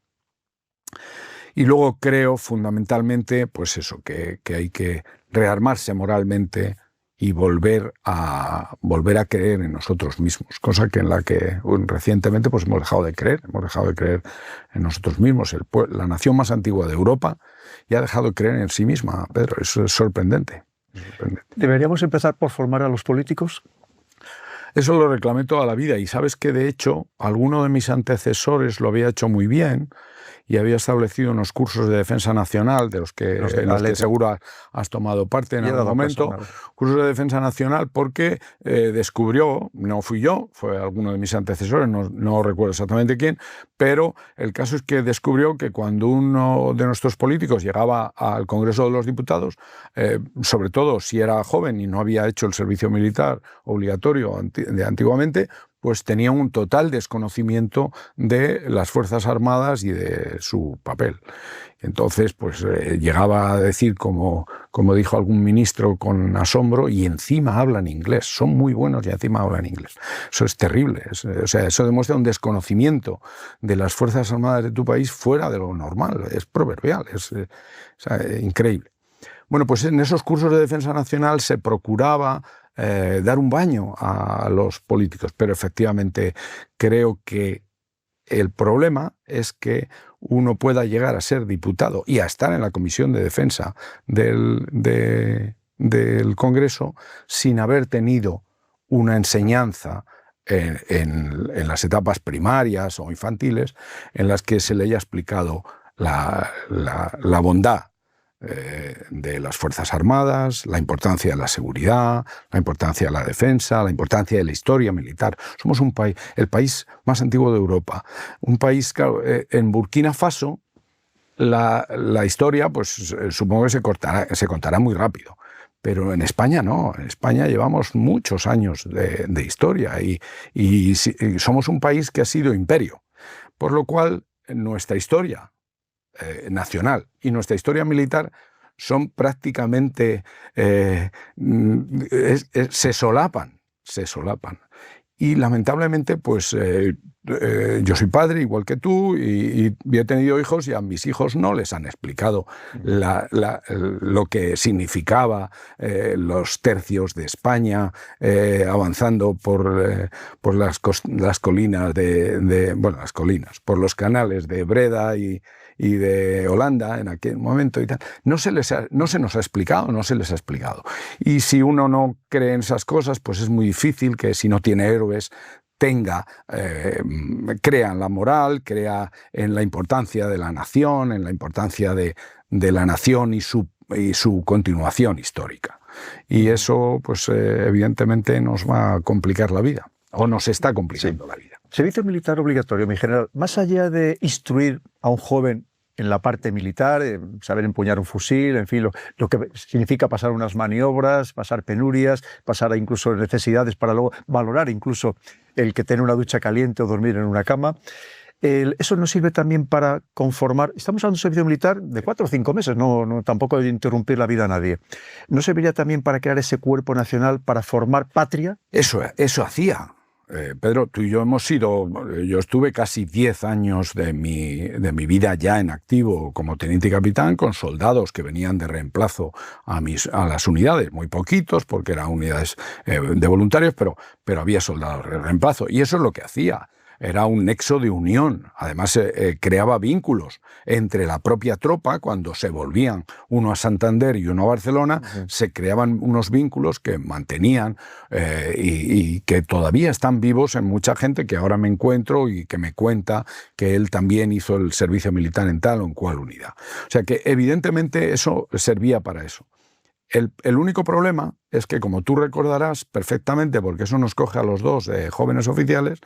Y luego creo fundamentalmente, pues eso, que hay que rearmarse moralmente y volver a creer en nosotros mismos, cosa que en la que recientemente pues hemos dejado de creer en nosotros mismos. La nación más antigua de Europa ya ha dejado de creer en sí misma, Pedro, eso es sorprendente. ¿Deberíamos empezar por formar a los políticos? Eso lo reclamé toda la vida y sabes que de hecho alguno de mis antecesores lo había hecho muy bien y había establecido unos cursos de defensa nacional, de los que seguro has tomado parte en algún momento, cursos de defensa nacional, porque descubrió, no fui yo, fue alguno de mis antecesores, no recuerdo exactamente quién, pero el caso es que descubrió que cuando uno de nuestros políticos llegaba al Congreso de los Diputados, sobre todo si era joven y no había hecho el servicio militar obligatorio de antiguamente, pues tenía un total desconocimiento de las Fuerzas Armadas y de su papel. Entonces, pues llegaba a decir, como dijo algún ministro con asombro, y encima hablan inglés, son muy buenos y encima hablan inglés. Eso es terrible, o sea, eso demuestra un desconocimiento de las Fuerzas Armadas de tu país fuera de lo normal, es proverbial, es increíble. Bueno, pues en esos cursos de defensa nacional se procuraba dar un baño a los políticos, pero efectivamente creo que el problema es que uno pueda llegar a ser diputado y a estar en la Comisión de Defensa del Congreso sin haber tenido una enseñanza en las etapas primarias o infantiles en las que se le haya explicado la bondad de las Fuerzas Armadas, la importancia de la seguridad, la importancia de la defensa, la importancia de la historia militar. Somos el país más antiguo de Europa. Un país, claro, en Burkina Faso, la historia, pues supongo que se contará muy rápido. Pero en España no, en España llevamos muchos años de historia y somos un país que ha sido imperio, por lo cual nuestra historia nacional y nuestra historia militar son prácticamente, se solapan. Y lamentablemente, pues yo soy padre igual que tú y he tenido hijos y a mis hijos no les han explicado lo que significaba los tercios de España avanzando por las colinas las colinas, por los canales de Breda y de Holanda en aquel momento y tal. No se nos ha explicado, no se les ha explicado. Y si uno no cree en esas cosas, pues es muy difícil que si no tiene héroes crea en la moral, crea en la importancia de la nación, en la importancia de la nación y su continuación histórica. Y eso, pues evidentemente nos va a complicar la vida, o nos está complicando la vida. Servicio militar obligatorio, mi general, más allá de instruir a un joven en la parte militar, saber empuñar un fusil, en fin, lo que significa pasar unas maniobras, pasar penurias, pasar incluso necesidades para luego valorar incluso el que tener una ducha caliente o dormir en una cama. Eso nos sirve también para conformar. Estamos hablando de un servicio militar de 4 o 5 meses, no tampoco de interrumpir la vida a nadie. ¿No serviría también para crear ese cuerpo nacional, para formar patria? Eso hacía. Pedro, tú y yo yo estuve casi 10 años de mi vida ya en activo como teniente capitán con soldados que venían de reemplazo a las unidades, muy poquitos porque eran unidades de voluntarios, pero había soldados de reemplazo y eso es lo que hacía. Era un nexo de unión. Además, creaba vínculos entre la propia tropa. Cuando se volvían uno a Santander y uno a Barcelona, se creaban unos vínculos que mantenían y que todavía están vivos en mucha gente que ahora me encuentro y que me cuenta que él también hizo el servicio militar en tal o en cual unidad. O sea que evidentemente eso servía para eso. El único problema es que, como tú recordarás perfectamente, porque eso nos coge a los dos jóvenes oficiales,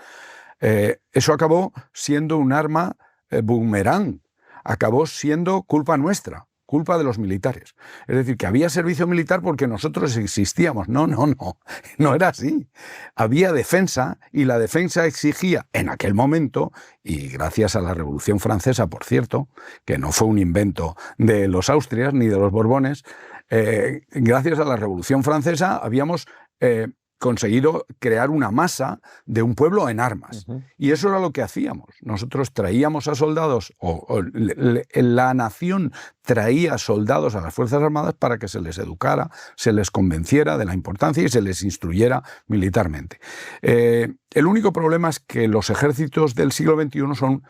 eso acabó siendo un arma boomerang, acabó siendo culpa nuestra, culpa de los militares. Es decir, que había servicio militar porque nosotros existíamos. No era así. Había defensa y la defensa exigía en aquel momento, y gracias a la Revolución Francesa, por cierto, que no fue un invento de los Austrias ni de los Borbones, gracias a la Revolución Francesa habíamos conseguido crear una masa de un pueblo en armas. Y eso era lo que hacíamos. Nosotros traíamos a soldados, la nación traía soldados a las Fuerzas Armadas para que se les educara, se les convenciera de la importancia y se les instruyera militarmente. El único problema es que los ejércitos del siglo XXI son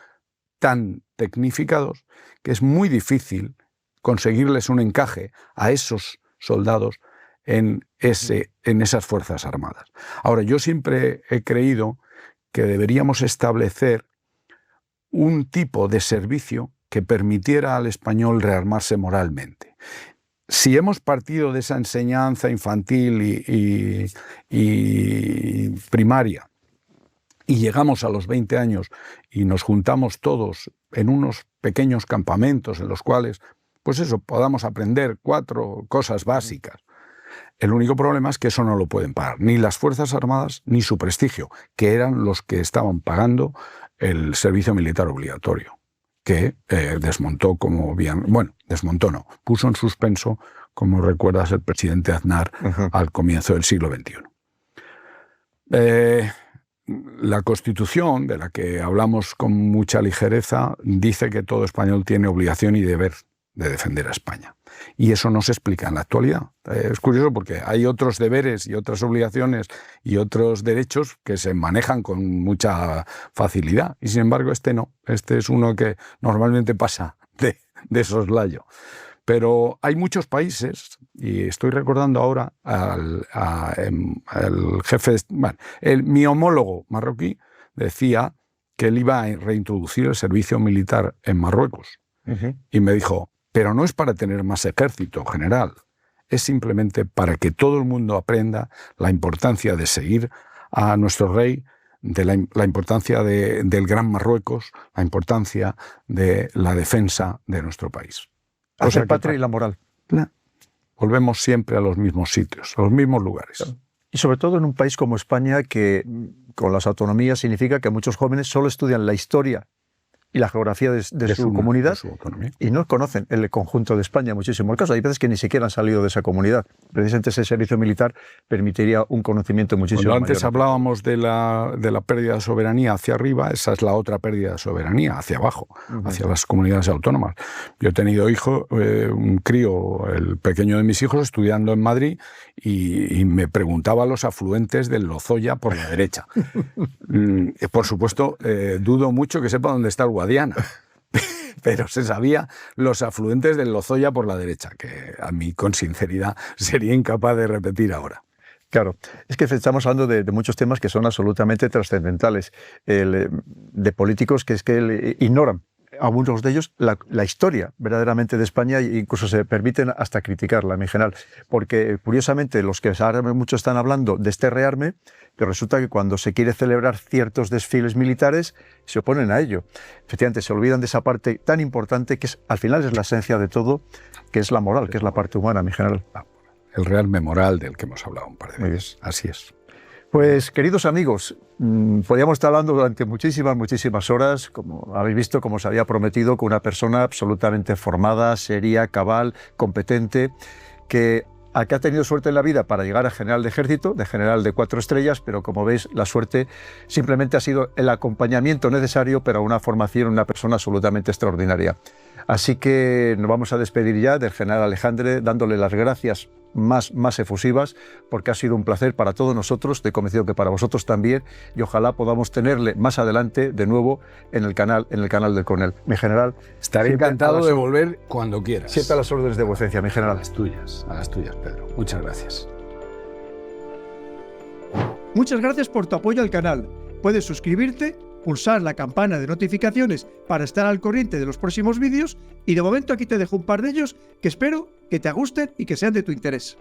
tan tecnificados que es muy difícil conseguirles un encaje a esos soldados en esas Fuerzas Armadas. Ahora, yo siempre he creído que deberíamos establecer un tipo de servicio que permitiera al español rearmarse moralmente. Si hemos partido de esa enseñanza infantil y primaria y llegamos a los 20 años y nos juntamos todos en unos pequeños campamentos en los cuales, pues eso, podamos aprender 4 cosas básicas. El único problema es que eso no lo pueden pagar ni las Fuerzas Armadas ni su prestigio, que eran los que estaban pagando el servicio militar obligatorio, que desmontó desmontó no, puso en suspenso, como recuerdas, el presidente Aznar al comienzo del siglo XXI. La Constitución, de la que hablamos con mucha ligereza, dice que todo español tiene obligación y deber de defender a España. Y eso no se explica en la actualidad. Es curioso porque hay otros deberes y otras obligaciones y otros derechos que se manejan con mucha facilidad. Y sin embargo este no. Este es uno que normalmente pasa de soslayo. Pero hay muchos países, y estoy recordando ahora al jefe, mi homólogo marroquí decía que él iba a reintroducir el servicio militar en Marruecos. Y me dijo, pero no es para tener más ejército, general, es simplemente para que todo el mundo aprenda la importancia de seguir a nuestro rey, de la importancia del Gran Marruecos, la importancia de la defensa de nuestro país. Hacer patria y la moral. Volvemos siempre a los mismos sitios, a los mismos lugares. Claro. Y sobre todo en un país como España, que con las autonomías significa que muchos jóvenes solo estudian la historia y la geografía de su comunidad de su autonomía. Y no conocen el conjunto de España en muchísimos casos. Hay veces que ni siquiera han salido de esa comunidad. Precisamente ese servicio militar permitiría un conocimiento muchísimo mayor. Antes hablábamos de la pérdida de soberanía hacia arriba, esa es la otra pérdida de soberanía, hacia abajo, hacia las comunidades autónomas. Yo he tenido un crío, el pequeño de mis hijos, estudiando en Madrid y me preguntaba los afluentes del Lozoya por la derecha. Por supuesto, dudo mucho que sepa dónde está el Guadiana, pero se sabía los afluentes del Lozoya por la derecha, que a mí con sinceridad sería incapaz de repetir ahora. Claro, es que estamos hablando de muchos temas que son absolutamente trascendentales, de políticos que ignoran, algunos de ellos, la historia verdaderamente de España, e incluso se permiten hasta criticarla en general, porque curiosamente los que ahora mucho están hablando de este rearme, pero resulta que cuando se quiere celebrar ciertos desfiles militares se oponen a ello. Efectivamente se olvidan de esa parte tan importante que al final es la esencia de todo, que es la moral, que es la parte humana en general. El rearme moral del que hemos hablado un par de veces. Así es. Pues, queridos amigos, podríamos estar hablando durante muchísimas horas, como habéis visto, como os había prometido, con una persona absolutamente formada, seria, cabal, competente, que ha tenido suerte en la vida para llegar a general de ejército, de general de 4 estrellas, pero como veis, la suerte simplemente ha sido el acompañamiento necesario para una formación, una persona absolutamente extraordinaria. Así que nos vamos a despedir ya del general Alejandre, dándole las gracias más efusivas, porque ha sido un placer para todos nosotros, estoy convencido que para vosotros también, y ojalá podamos tenerle más adelante de nuevo en el canal del Coronel. Mi general, estaré encantado de volver cuando quieras. Siempre a las órdenes de vuecencia, mi general. A las tuyas, Pedro. Muchas gracias. Muchas gracias por tu apoyo al canal. Puedes suscribirte, pulsar la campana de notificaciones para estar al corriente de los próximos vídeos y de momento aquí te dejo un par de ellos que espero que te gusten y que sean de tu interés.